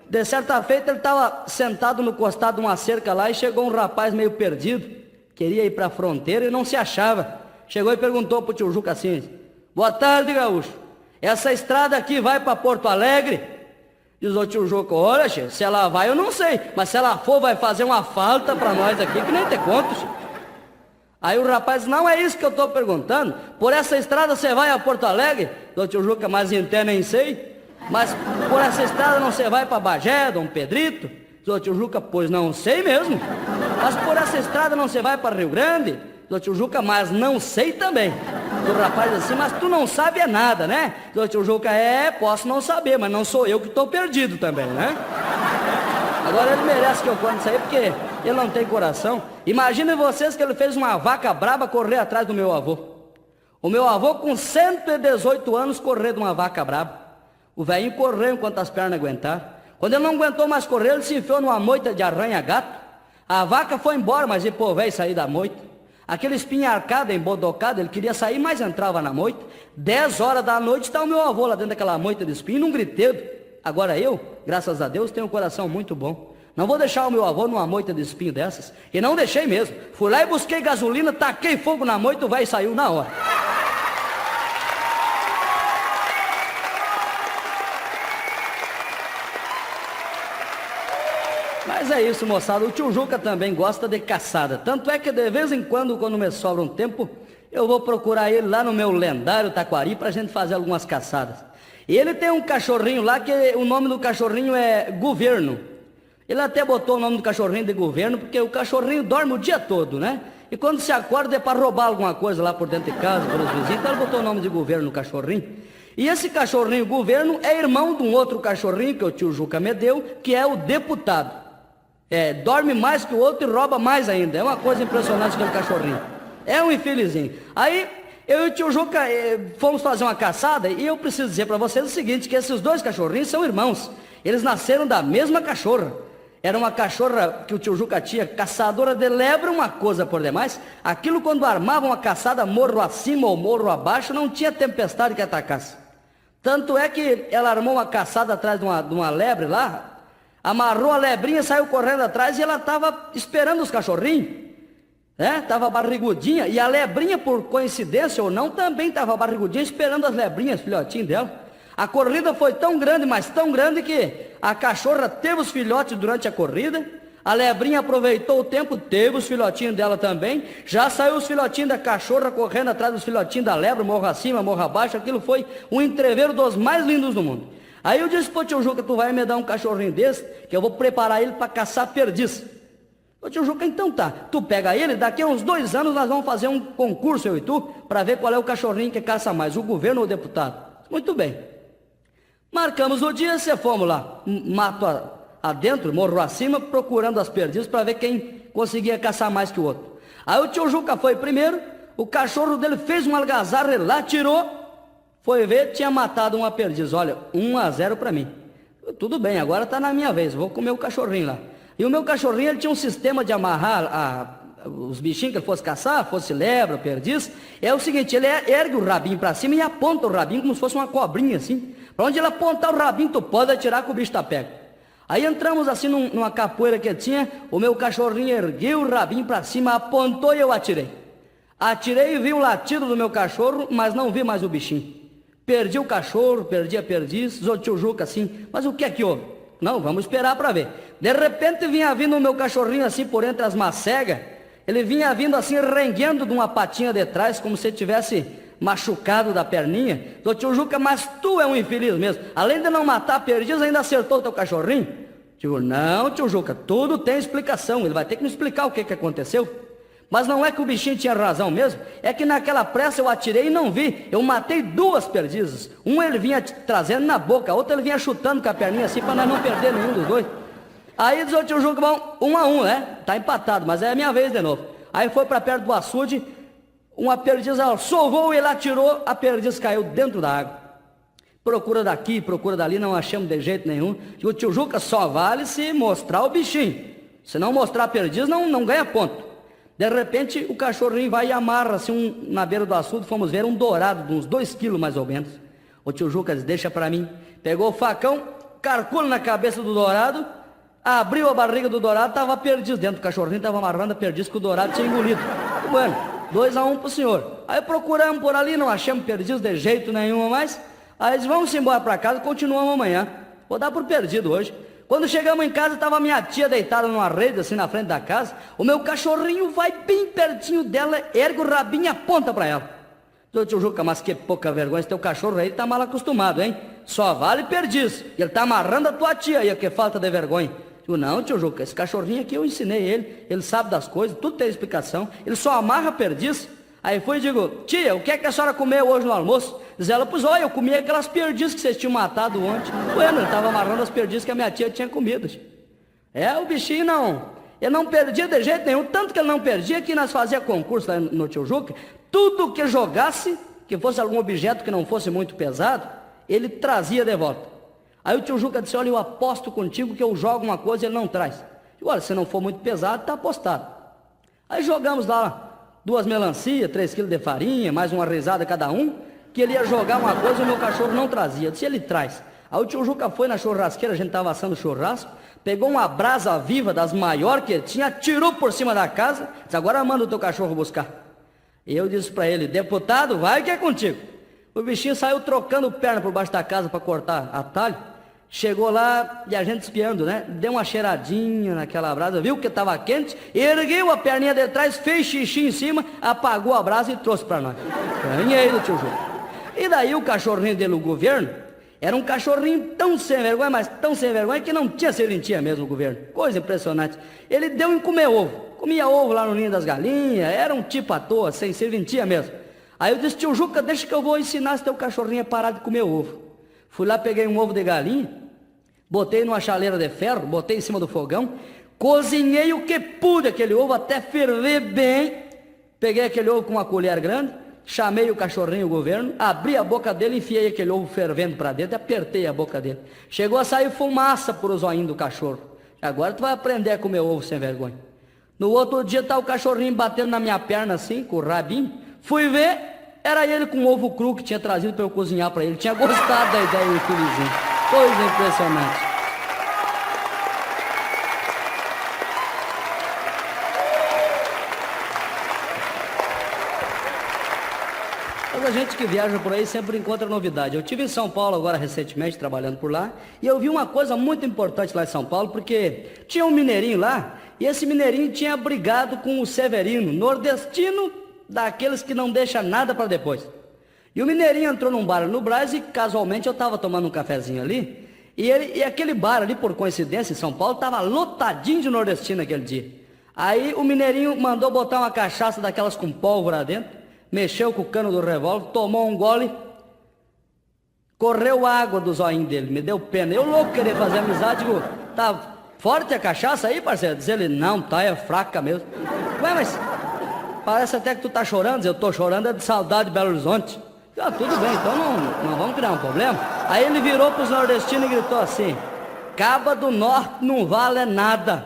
S1: de certa feita ele estava sentado no costado de uma cerca lá e chegou um rapaz meio perdido, queria ir para a fronteira e não se achava. Chegou e perguntou pro tio Juca assim, boa tarde, gaúcho, essa estrada aqui vai para Porto Alegre? Diz o tio Juca, olha, che, se ela vai eu não sei, mas se ela for vai fazer uma falta para nós aqui que nem te conto, che. Aí o rapaz, não é isso que eu estou perguntando, por essa estrada você vai a Porto Alegre? Diz o tio Juca, mas até nem sei, mas por essa estrada não você vai para Bagé, Dom Pedrito? Diz o tio Juca, pois não sei mesmo, mas por essa estrada não você vai para Rio Grande? Diz o tio Juca, mas não sei também. O rapaz diz assim, mas tu não sabe é nada, né? Diz o tio Juca, posso não saber, mas não sou eu que estou perdido também, né? Agora ele merece que eu conte isso aí, porque ele não tem coração. Imaginem vocês que ele fez uma vaca braba correr atrás do meu avô. O meu avô com 118 anos correr de uma vaca braba. O velhinho correu enquanto as pernas aguentaram. Quando ele não aguentou mais correr, ele se enfiou numa moita de arranha-gato. A vaca foi embora, mas ele pô, velho sair da moita. Aquele espinharcado, embodocado, ele queria sair, mas entrava na moita. 10 horas da noite está o meu avô lá dentro daquela moita de espinho, num griteiro. Agora eu, graças a Deus, tenho um coração muito bom. Não vou deixar o meu avô numa moita de espinho dessas. E não deixei mesmo. Fui lá e busquei gasolina, taquei fogo na moita, o velho saiu na hora. Mas é isso, moçada, o tio Juca também gosta de caçada. Tanto é que de vez em quando me sobra um tempo, eu vou procurar ele lá no meu lendário Taquari pra gente fazer algumas caçadas. E ele tem um cachorrinho lá que o nome do cachorrinho é Governo. Ele até botou o nome do cachorrinho de Governo porque o cachorrinho dorme o dia todo, né? E quando se acorda é para roubar alguma coisa lá por dentro de casa, pelos vizinhos, então ele botou o nome de Governo no cachorrinho. E esse cachorrinho Governo é irmão de um outro cachorrinho que o tio Juca me deu, que é o Deputado. Dorme mais que o outro e rouba mais ainda. É uma coisa impressionante aquele cachorrinho. É um infelizinho. Aí, eu e o tio Juca fomos fazer uma caçada e eu preciso dizer para vocês o seguinte, que esses dois cachorrinhos são irmãos. Eles nasceram da mesma cachorra. Era uma cachorra que o tio Juca tinha, caçadora de lebre, uma coisa por demais. Aquilo quando armava uma caçada morro acima ou morro abaixo, não tinha tempestade que atacasse. Tanto é que ela armou uma caçada atrás de uma lebre lá, amarrou a lebrinha, saiu correndo atrás e ela estava esperando os cachorrinhos. Estava barrigudinha. E a lebrinha, por coincidência ou não, também estava barrigudinha esperando as lebrinhas, filhotinhos dela. A corrida foi tão grande, mas tão grande que a cachorra teve os filhotes durante a corrida. A lebrinha aproveitou o tempo, teve os filhotinhos dela também. Já saiu os filhotinhos da cachorra correndo atrás dos filhotinhos da lebre, morro acima, morro abaixo. Aquilo foi um entreveiro dos mais lindos do mundo. Aí eu disse pro tio Juca, tu vai me dar um cachorrinho desse, que eu vou preparar ele para caçar perdiz. Ô tio Juca, então tá, tu pega ele, daqui a uns 2 anos nós vamos fazer um concurso, eu e tu, para ver qual é o cachorrinho que caça mais, o governo ou o deputado. Muito bem. Marcamos o dia, você fomos lá, mato adentro, morro acima, procurando as perdizes para ver quem conseguia caçar mais que o outro. Aí o tio Juca foi primeiro, o cachorro dele fez um algazarra, ele lá tirou, foi ver, tinha matado uma perdiz. Olha, 1-0 para mim. Tudo bem, agora está na minha vez, vou comer o cachorrinho lá. E o meu cachorrinho, ele tinha um sistema de amarrar os bichinhos que ele fosse caçar, fosse lebre, perdiz. É o seguinte, ele ergue o rabinho para cima e aponta o rabinho como se fosse uma cobrinha assim. Para onde ele apontar o rabinho, tu pode atirar que o bicho tá pego. Aí entramos assim numa capoeira que tinha, o meu cachorrinho ergueu o rabinho para cima, apontou e eu atirei. Atirei e vi o latido do meu cachorro, mas não vi mais o bichinho. Perdi o cachorro, perdi a perdiz, o tio Juca assim, mas o que é que houve? Não, vamos esperar para ver. De repente vinha vindo o meu cachorrinho assim por entre as macegas, ele vinha vindo assim renguendo de uma patinha de trás, como se tivesse machucado da perninha. O tio Juca, mas tu é um infeliz mesmo, além de não matar a perdiz, ainda acertou o teu cachorrinho? Digo, não tio Juca, tudo tem explicação, ele vai ter que me explicar o que aconteceu. Mas não é que o bichinho tinha razão mesmo, é que naquela pressa eu atirei e não vi, eu matei 2 perdizes. Um ele vinha trazendo na boca, a outra ele vinha chutando com a perninha assim para nós não perder nenhum dos dois. Aí diz o tio Juca, bom, 1-1, né? Tá empatado, mas é a minha vez de novo. Aí foi para perto do açude, uma perdiz solvou e ele atirou, a perdiz caiu dentro da água. Procura daqui, procura dali, não achamos de jeito nenhum. O tio Juca só vale se mostrar o bichinho. Se não mostrar a perdiz, não ganha ponto. De repente, o cachorrinho vai e amarra assim na beira do açude, fomos ver um dourado de uns 2 quilos mais ou menos. O tio Juca disse, deixa para mim. Pegou o facão, carcou na cabeça do dourado, abriu a barriga do dourado, estava perdiz dentro. O cachorrinho estava amarrando a perdiz que o dourado tinha engolido. Bueno, 2-1 pro senhor. Aí procuramos por ali, não achamos perdiz de jeito nenhum mais. Aí disse, vamos embora para casa, continuamos amanhã. Vou dar por perdido hoje. Quando chegamos em casa, estava minha tia deitada numa rede, assim, na frente da casa. O meu cachorrinho vai bem pertinho dela, ergue o rabinho e aponta para ela. Ô tio Juca, mas que pouca vergonha, esse teu cachorro aí tá mal acostumado, hein? Só vale perdiz. E ele tá amarrando a tua tia aí, que falta de vergonha. Digo, não, tio Juca, esse cachorrinho aqui eu ensinei ele sabe das coisas, tudo tem explicação. Ele só amarra perdiz. Aí foi e digo, tia, o que é que a senhora comeu hoje no almoço? Diz ela, pois olha, eu comi aquelas perdizes que vocês tinham matado ontem. Bueno, ele estava amarrando as perdizes que a minha tia tinha comido. O bichinho ele não perdia de jeito nenhum, tanto que ele não perdia que nós fazia concurso lá no tio Juca, tudo que jogasse, que fosse algum objeto que não fosse muito pesado, ele trazia de volta. Aí o tio Juca disse, olha, eu aposto contigo que eu jogo uma coisa e ele não traz. E olha, se não for muito pesado, tá apostado. Aí jogamos lá 2 melancias, 3 quilos de farinha, mais uma risada cada um, que ele ia jogar uma coisa e o meu cachorro não trazia. Eu disse, ele traz. Aí o tio Juca foi na churrasqueira, a gente estava assando churrasco, pegou uma brasa viva das maiores que ele tinha, tirou por cima da casa, disse, agora manda o teu cachorro buscar. E eu disse para ele, deputado, vai que é contigo. O bichinho saiu trocando perna por baixo da casa para cortar atalho. Chegou lá e a gente espiando, né? Deu uma cheiradinha naquela brasa, viu que estava quente, ergueu a perninha de trás, fez xixi em cima, apagou a brasa e trouxe para nós. Ganhei do tio Juca. E daí o cachorrinho dele, o governo, era um cachorrinho tão sem vergonha, mas tão sem vergonha que não tinha serventia mesmo o governo. Coisa impressionante. Ele deu em comer ovo. Comia ovo lá no ninho das galinhas, era um tipo à toa, sem serventia mesmo. Aí eu disse, tio Juca, deixa que eu vou ensinar esse teu cachorrinho a parar de comer ovo. Fui lá, peguei um ovo de galinha, botei numa chaleira de ferro, botei em cima do fogão, cozinhei o que pude aquele ovo até ferver bem. Peguei aquele ovo com uma colher grande, chamei o cachorrinho, o governo, abri a boca dele, enfiei aquele ovo fervendo para dentro e apertei a boca dele. Chegou a sair fumaça por o zoinho do cachorro. Agora tu vai aprender a comer ovo sem vergonha. No outro dia tá o cachorrinho batendo na minha perna assim, com o rabinho. Fui ver, era ele com o ovo cru que tinha trazido para eu cozinhar para ele. Tinha gostado da ideia do felizinho. Coisa impressionante. Mas a gente que viaja por aí sempre encontra novidade. Eu estive em São Paulo agora recentemente, trabalhando por lá, e eu vi uma coisa muito importante lá em São Paulo, porque tinha um mineirinho lá, e esse mineirinho tinha brigado com o Severino, nordestino daqueles que não deixa nada para depois. E o mineirinho entrou num bar no Brás e casualmente eu estava tomando um cafezinho ali, e aquele bar ali, por coincidência, em São Paulo, estava lotadinho de nordestino aquele dia. Aí o mineirinho mandou botar uma cachaça daquelas com pólvora dentro, mexeu com o cano do revólver, tomou um gole, correu água do zoinho dele, me deu pena. Eu louco querer fazer amizade, digo, tá forte a cachaça aí, parceiro? Diz ele, não, tá, é fraca mesmo. Ué, mas parece até que tu tá chorando. Eu tô chorando é de saudade de Belo Horizonte. Ah, tudo bem, então não vamos criar um problema. Aí ele virou pros nordestinos e gritou assim, Caba do Norte não vale nada.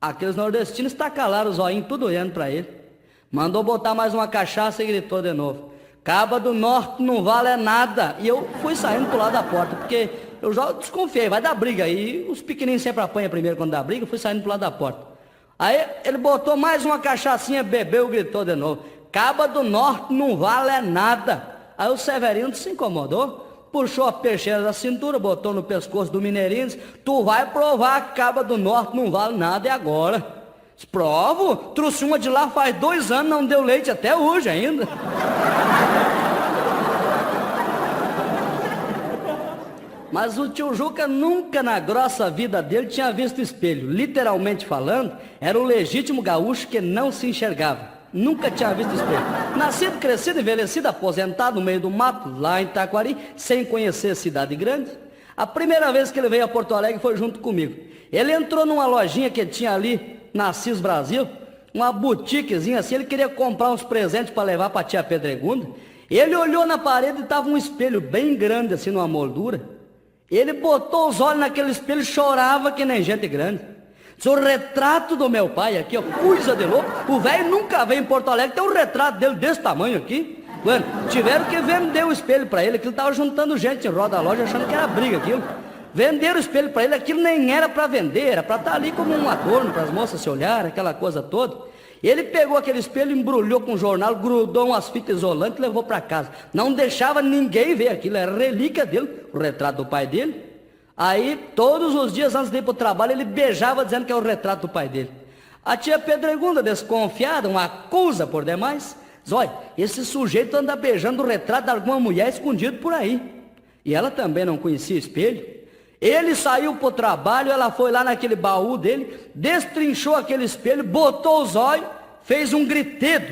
S1: Aqueles nordestinos tacalaram o zoinho tudo olhando pra ele. Mandou botar mais uma cachaça e gritou de novo, Caba do Norte não vale nada. E eu fui saindo pro lado da porta, porque eu já desconfiei, vai dar briga aí. Os pequeninos sempre apanham primeiro quando dá briga. Eu fui saindo pro lado da porta. Aí ele botou mais uma cachaçinha, bebeu e gritou de novo, Caba do Norte não vale nada. Aí o Severino se incomodou, puxou a peixeira da cintura, botou no pescoço do mineirinho e disse, tu vai provar que Caba do Norte não vale nada e agora? Provo, trouxe uma de lá faz 2 anos, não deu leite até hoje ainda. Mas o tio Juca nunca na grossa vida dele tinha visto espelho. Literalmente falando, era o legítimo gaúcho que não se enxergava. Nunca tinha visto espelho. Nascido, crescido, envelhecido, aposentado no meio do mato, lá em Taquari, sem conhecer cidade grande. A primeira vez que ele veio a Porto Alegre foi junto comigo. Ele entrou numa lojinha que tinha ali na Cis Brasil, uma boutiquezinha assim, ele queria comprar uns presentes para levar para a tia Pedregunda. Ele olhou na parede e estava um espelho bem grande assim, numa moldura. Ele botou os olhos naquele espelho e chorava que nem gente grande. Diz, o retrato do meu pai aqui, ó, coisa de louco. O velho nunca veio em Porto Alegre, tem um retrato dele desse tamanho aqui. Bueno, tiveram que vender o espelho para ele, aquilo estava juntando gente em roda da loja achando que era briga aquilo. Venderam o espelho para ele, aquilo nem era para vender, era para estar ali como um adorno, para as moças se olharem, aquela coisa toda. Ele pegou aquele espelho, embrulhou com um jornal, grudou umas fitas isolantes e levou para casa. Não deixava ninguém ver aquilo, era relíquia dele, o retrato do pai dele. Aí, todos os dias antes de ir para o trabalho, ele beijava dizendo que é o retrato do pai dele. A tia Pedregunda, desconfiada, uma acusa por demais, diz, olha, esse sujeito anda beijando o retrato de alguma mulher escondido por aí. E ela também não conhecia espelho. Ele saiu para o trabalho, ela foi lá naquele baú dele, destrinchou aquele espelho, botou os olhos, fez um gritedo.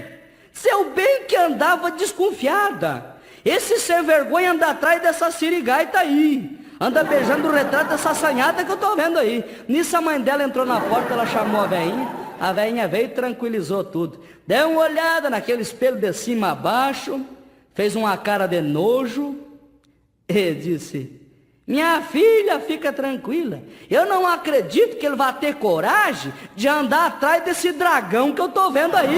S1: Seu bem que andava desconfiada. Esse sem vergonha anda atrás dessa sirigaita aí. Anda beijando o retrato dessa assanhada que eu tô vendo aí. Nisso a mãe dela entrou na porta, ela chamou a velhinha veio e tranquilizou tudo. Deu uma olhada naquele espelho de cima a baixo, fez uma cara de nojo Ele disse: minha filha, fica tranquila. Eu não acredito que ele vai ter coragem de andar atrás desse dragão que eu tô vendo aí.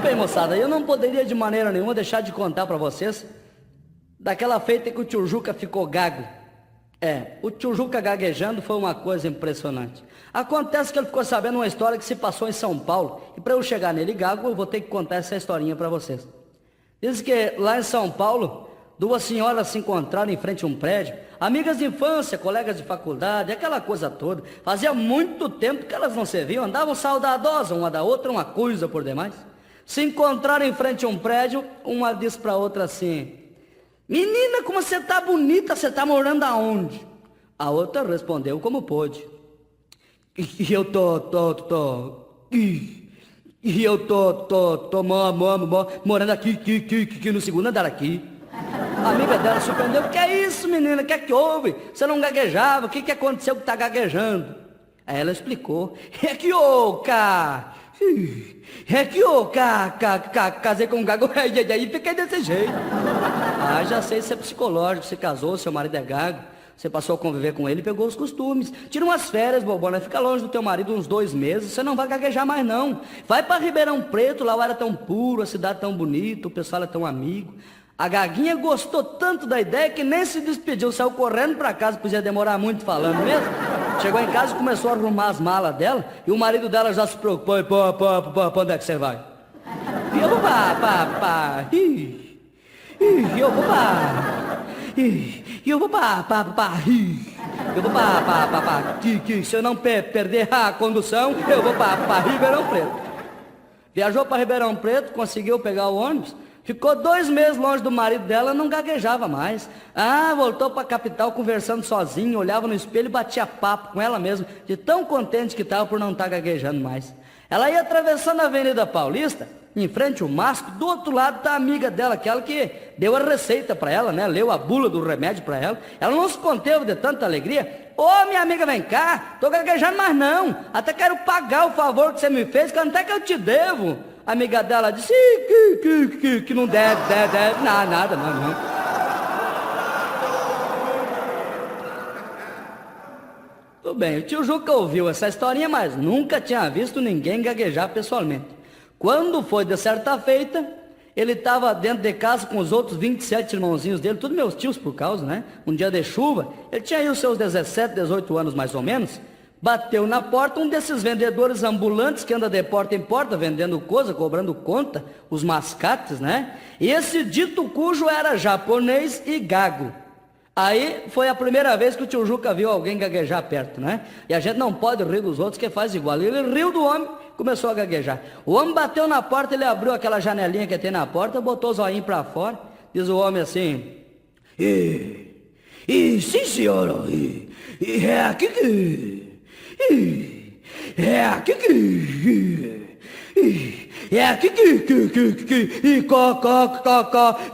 S1: Bem, moçada, eu não poderia de maneira nenhuma deixar de contar para vocês daquela feita que o tio Juca ficou gago. O tio Juca gaguejando foi uma coisa impressionante. Acontece que ele ficou sabendo uma história que se passou em São Paulo. E para eu chegar nele gago, eu vou ter que contar essa historinha para vocês. Diz que lá em São Paulo, duas senhoras se encontraram em frente a um prédio, amigas de infância, colegas de faculdade, aquela coisa toda. Fazia muito tempo que elas não se viam, andavam saudadosas uma da outra, uma coisa por demais. Se encontraram em frente a um prédio, uma disse para a outra assim: menina, como você tá bonita, você tá morando aonde? A outra respondeu como pôde: e eu tô morando aqui no segundo andar aqui. A amiga dela surpreendeu: o que é isso, menina? O que é que houve? Você não gaguejava? O que aconteceu que tá gaguejando? Aí ela explicou: casei com um gago e aí fiquei desse jeito. Já sei, isso é psicológico. Você casou, seu marido é gago, você passou a conviver com ele e pegou os costumes. Tira umas férias, bobona, fica longe do teu marido uns 2 meses, você não vai gaguejar mais não. Vai para Ribeirão Preto, lá o ar é tão puro, a cidade tão bonita, o pessoal é tão amigo. A gaguinha gostou tanto da ideia que nem se despediu, saiu correndo para casa, podia demorar muito falando mesmo. Chegou em casa e começou a arrumar as malas dela, e o marido dela já se preocupou: pra onde é que você vai? E eu vou se eu não perder a condução, eu vou para Ribeirão Preto. Viajou para Ribeirão Preto, conseguiu pegar o ônibus, ficou 2 meses longe do marido dela, não gaguejava mais. Voltou para a capital conversando sozinho, olhava no espelho e batia papo com ela mesma, de tão contente que estava por não estar gaguejando mais. Ela ia atravessando a Avenida Paulista, em frente ao MASP, do outro lado tá a amiga dela, aquela que deu a receita para ela, né? Leu a bula do remédio para ela. Ela não se conteve de tanta alegria. Minha amiga, vem cá, tô gaguejando mais não. Até quero pagar o favor que você me fez, que até que eu te devo. A amiga dela disse que não deve, nada, não. Tudo bem, o tio Juca ouviu essa historinha, mas nunca tinha visto ninguém gaguejar pessoalmente. Quando foi de certa feita, ele estava dentro de casa com os outros 27 irmãozinhos dele, todos meus tios por causa, né? Um dia de chuva, ele tinha aí os seus 17, 18 anos mais ou menos. Bateu na porta um desses vendedores ambulantes que anda de porta em porta, vendendo coisa, cobrando conta, os mascates, né? E esse dito cujo era japonês e gago. Aí foi a primeira vez que o tio Juca viu alguém gaguejar perto, né? E a gente não pode rir dos outros que faz igual. Ele riu do homem, começou a gaguejar. O homem bateu na porta, ele abriu aquela janelinha que tem na porta, botou o zoinho pra fora. Diz o homem assim: sim senhora, é aqui que... É aqui que...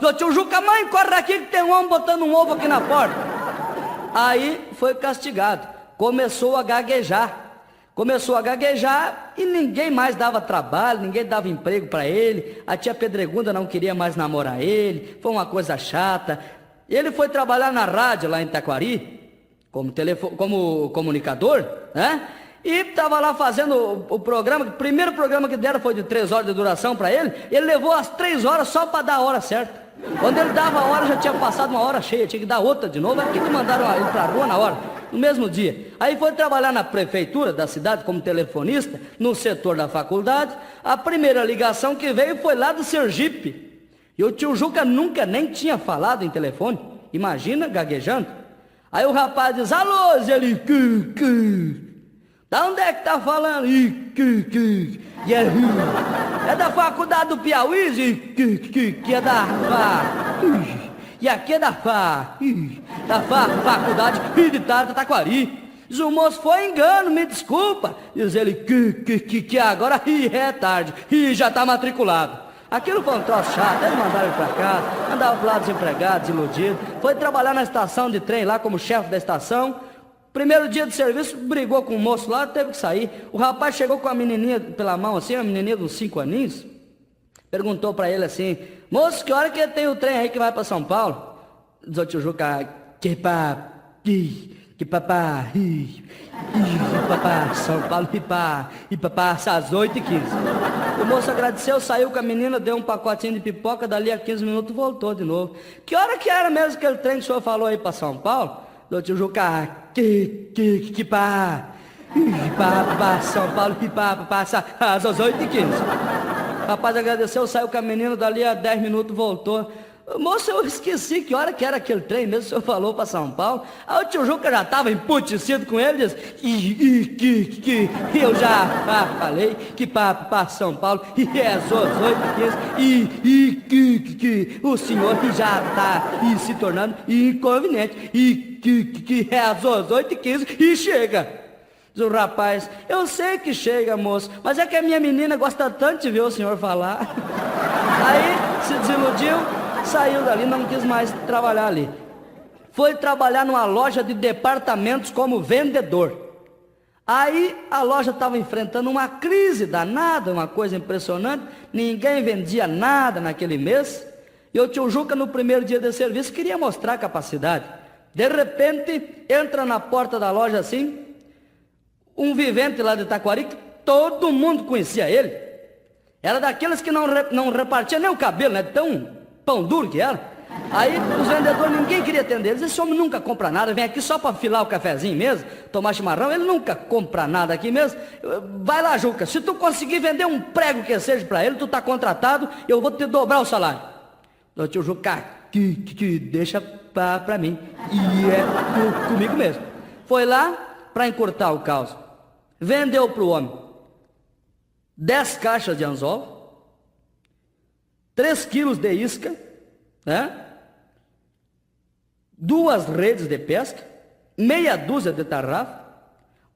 S1: Ô tio Juca, mãe, corre aqui que tem um homem botando um ovo aqui na porta. Aí foi castigado, começou a gaguejar e ninguém mais dava trabalho, ninguém dava emprego para ele. A tia Pedregunda não queria mais namorar ele, foi uma coisa chata. Ele foi trabalhar na rádio lá em Taquari, como comunicador, né? E estava lá fazendo o programa, o primeiro programa que deram foi de 3 horas de duração para ele. Ele levou as 3 horas só para dar a hora certa. Quando ele dava a hora, já tinha passado uma hora cheia, tinha que dar outra de novo. Aqui que mandaram ele para a rua na hora, no mesmo dia. Aí foi trabalhar na prefeitura da cidade como telefonista, no setor da faculdade. A primeira ligação que veio foi lá do Sergipe. E o tio Juca nunca nem tinha falado em telefone. Imagina, gaguejando. Aí o rapaz diz: alô, ele... Da onde é que tá falando? É da faculdade do Piauí, que é da e aqui é da faculdade militar de Taquari. Diz o moço: foi engano, me desculpa. Diz ele que agora é tarde, já tá matriculado. Aquilo foi um troço chato, eles mandaram ele pra casa, andava pro lado desempregado, desiludido. Foi trabalhar na estação de trem lá como chefe da estação. Primeiro dia de serviço, brigou com o moço lá, teve que sair. O rapaz chegou com a menininha pela mão assim, a menininha de uns 5 aninhos. perguntou para ele assim: moço, que hora que tem o trem aí que vai para São Paulo? Diz o tio Juca: que papá, São Paulo, e papá, às 8h15. O moço agradeceu, saiu com a menina, deu um pacotinho de pipoca, dali a 15 minutos voltou de novo. Que hora que era mesmo aquele trem que o senhor falou aí para São Paulo? Do tio Juca: São Paulo, às 8h15. O rapaz agradeceu, saiu com a menina, dali a 10 minutos voltou. Moço, eu esqueci que hora que era aquele trem mesmo, o senhor falou para São Paulo. Aí o tio Juca já estava emputecido com ele, diz: eu já falei que para São Paulo, e é às 8h15, o senhor que já está se tornando inconveniente, que é às 8h15 e chega. Diz o rapaz: eu sei que chega, moço, mas é que a minha menina gosta tanto de ver o senhor falar. Aí se desiludiu, saiu dali, não quis mais trabalhar ali. Foi trabalhar numa loja de departamentos como vendedor. Aí a loja estava enfrentando uma crise danada, uma coisa impressionante. Ninguém vendia nada naquele mês. E o tio Juca, no primeiro dia de serviço, queria mostrar capacidade. De repente, entra na porta da loja assim, um vivente lá de Taquari, que todo mundo conhecia ele. Era daqueles que não repartia nem o cabelo, né? Tão pão duro que era. Aí os vendedores, ninguém queria atender eles. Esse homem nunca compra nada, vem aqui só para filar o cafezinho mesmo, tomar chimarrão. Ele nunca compra nada aqui mesmo. Vai lá, Juca, se tu conseguir vender um prego que seja para ele, tu tá contratado, eu vou te dobrar o salário. O tio Juca: que deixa para mim. E é comigo mesmo. Foi lá para encurtar o caos. Vendeu pro homem 10 caixas de anzol, 3 quilos de isca, né? 2 redes de pesca, meia dúzia de tarrafa,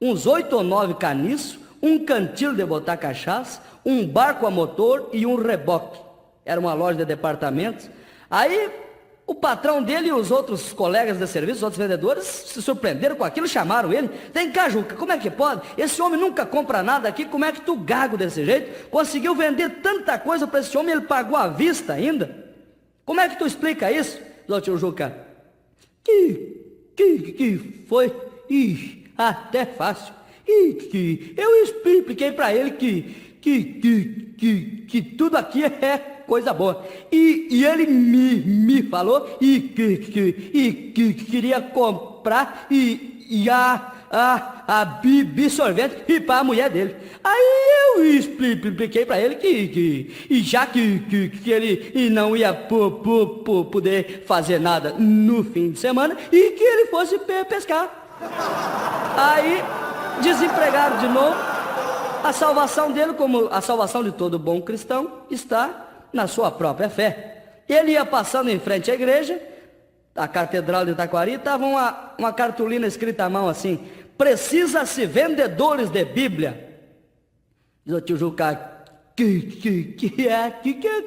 S1: uns 8 ou 9 caniços, um cantil de botar cachaça, um barco a motor e um reboque. Era uma loja de departamentos. Aí o patrão dele e os outros colegas de serviço, os outros vendedores, se surpreenderam com aquilo, chamaram ele. Vem cá, Juca, como é que pode? Esse homem nunca compra nada aqui, como é que tu, gago desse jeito, conseguiu vender tanta coisa para esse homem, ele pagou à vista ainda? Como é que tu explica isso? Diz tio Juca: que foi? Até fácil. Eu expliquei para ele que tudo aqui é coisa boa. E ele me falou que queria comprar a sorvete e para a mulher dele. Aí eu expliquei para ele que já que ele não ia poder fazer nada no fim de semana e que ele fosse pescar. Aí desempregado de novo. A salvação dele, como a salvação de todo bom cristão, está na sua própria fé. Ele ia passando em frente à igreja, a catedral de Taquari, estava uma cartolina escrita à mão assim: precisa-se vendedores de Bíblia. Diz o tio Juca: que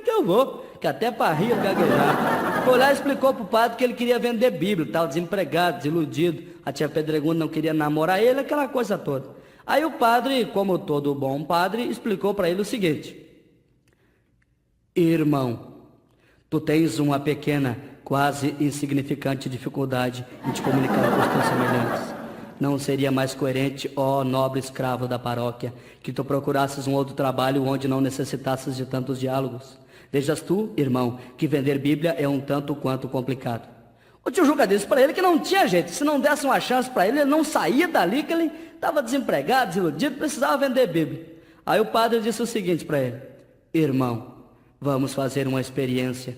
S1: eu vou, que até para rir gaguejar. Foi lá e explicou para o padre que ele queria vender Bíblia, estava desempregado, desiludido, a tia Pedregunda não queria namorar ele, aquela coisa toda. Aí o padre, como todo bom padre, explicou para ele o seguinte: irmão, tu tens uma pequena, quase insignificante dificuldade em te comunicar com os teus semelhantes. Não seria mais coerente, ó nobre escravo da paróquia, que tu procurasses um outro trabalho onde não necessitasses de tantos diálogos? Vejas tu, irmão, que vender Bíblia é um tanto quanto complicado. O tio Juca disse para ele que não tinha jeito, se não desse uma chance para ele não saía dali, que ele estava desempregado, desiludido, precisava vender Bíblia. Aí o padre disse o seguinte para ele: irmão, vamos fazer uma experiência.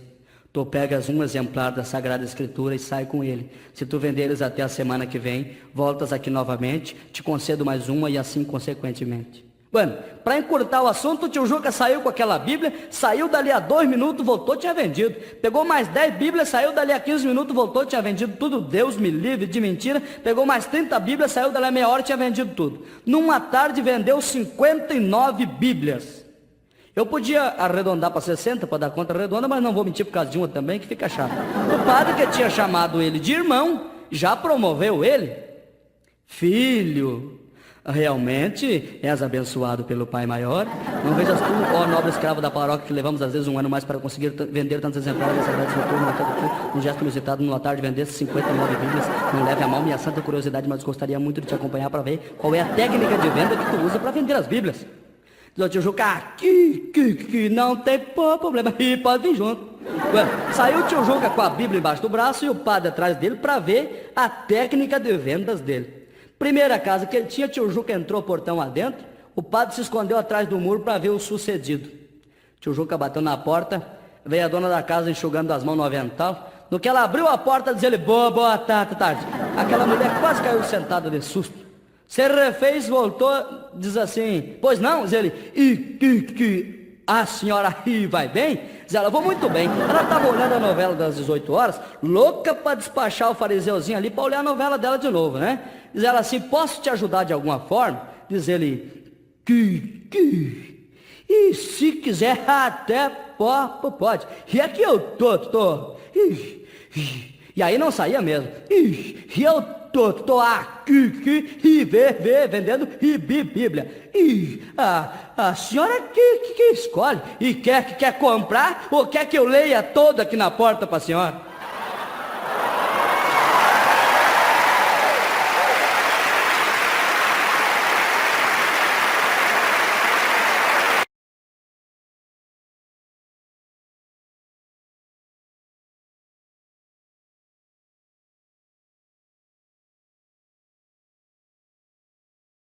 S1: Tu pegas um exemplar da Sagrada Escritura e sai com ele. Se tu venderes até a semana que vem, voltas aqui novamente, te concedo mais uma e assim consequentemente. Bueno, para encurtar o assunto, o tio Juca saiu com aquela Bíblia, saiu dali a 2 minutos, voltou, tinha vendido. Pegou mais 10 Bíblias, saiu dali a 15 minutos, voltou, tinha vendido tudo. Deus me livre de mentira. Pegou mais 30 Bíblias, saiu dali a meia hora, tinha vendido tudo. Numa tarde vendeu 59 Bíblias. Eu podia arredondar para 60 para dar conta redonda, mas não vou mentir por causa de uma também, que fica chato. O padre que tinha chamado ele de irmão, já promoveu ele. Filho, Realmente és abençoado pelo Pai Maior. Não vejas tu, ó nobre escravo da paróquia, que levamos às vezes um ano mais para conseguir vender tantos exemplares da Sagrada Escritura, um gesto inusitado, numa tarde vendesse 59 Bíblias. Não leve a mal minha santa curiosidade, mas gostaria muito de te acompanhar para ver qual é a técnica de venda que tu usa para vender as Bíblias. Diz o tio Juca, que não tem problema, e pode vir junto. Ué, saiu o tio Juca com a Bíblia embaixo do braço e o padre atrás dele para ver a técnica de vendas dele. Primeira casa que ele tinha, o tio Juca entrou o portão adentro, o padre se escondeu atrás do muro para ver o sucedido. O tio Juca bateu na porta, veio a dona da casa enxugando as mãos no avental. No que ela abriu a porta, diz ele, boa tarde. Aquela mulher quase caiu sentada de susto. Se refez, voltou, diz assim, pois não, diz ele, a senhora aí vai bem? Diz ela, vou muito bem. Ela estava olhando a novela das 18 horas, louca para despachar o fariseuzinho ali para olhar a novela dela de novo, né? Diz ela assim, posso te ajudar de alguma forma? Diz ele, e se quiser até pode. E é que eu tô. E aí não saía mesmo. E eu tô aqui e vendendo Bíblia. E a senhora que escolhe. E quer comprar ou quer que eu leia toda aqui na porta para a senhora?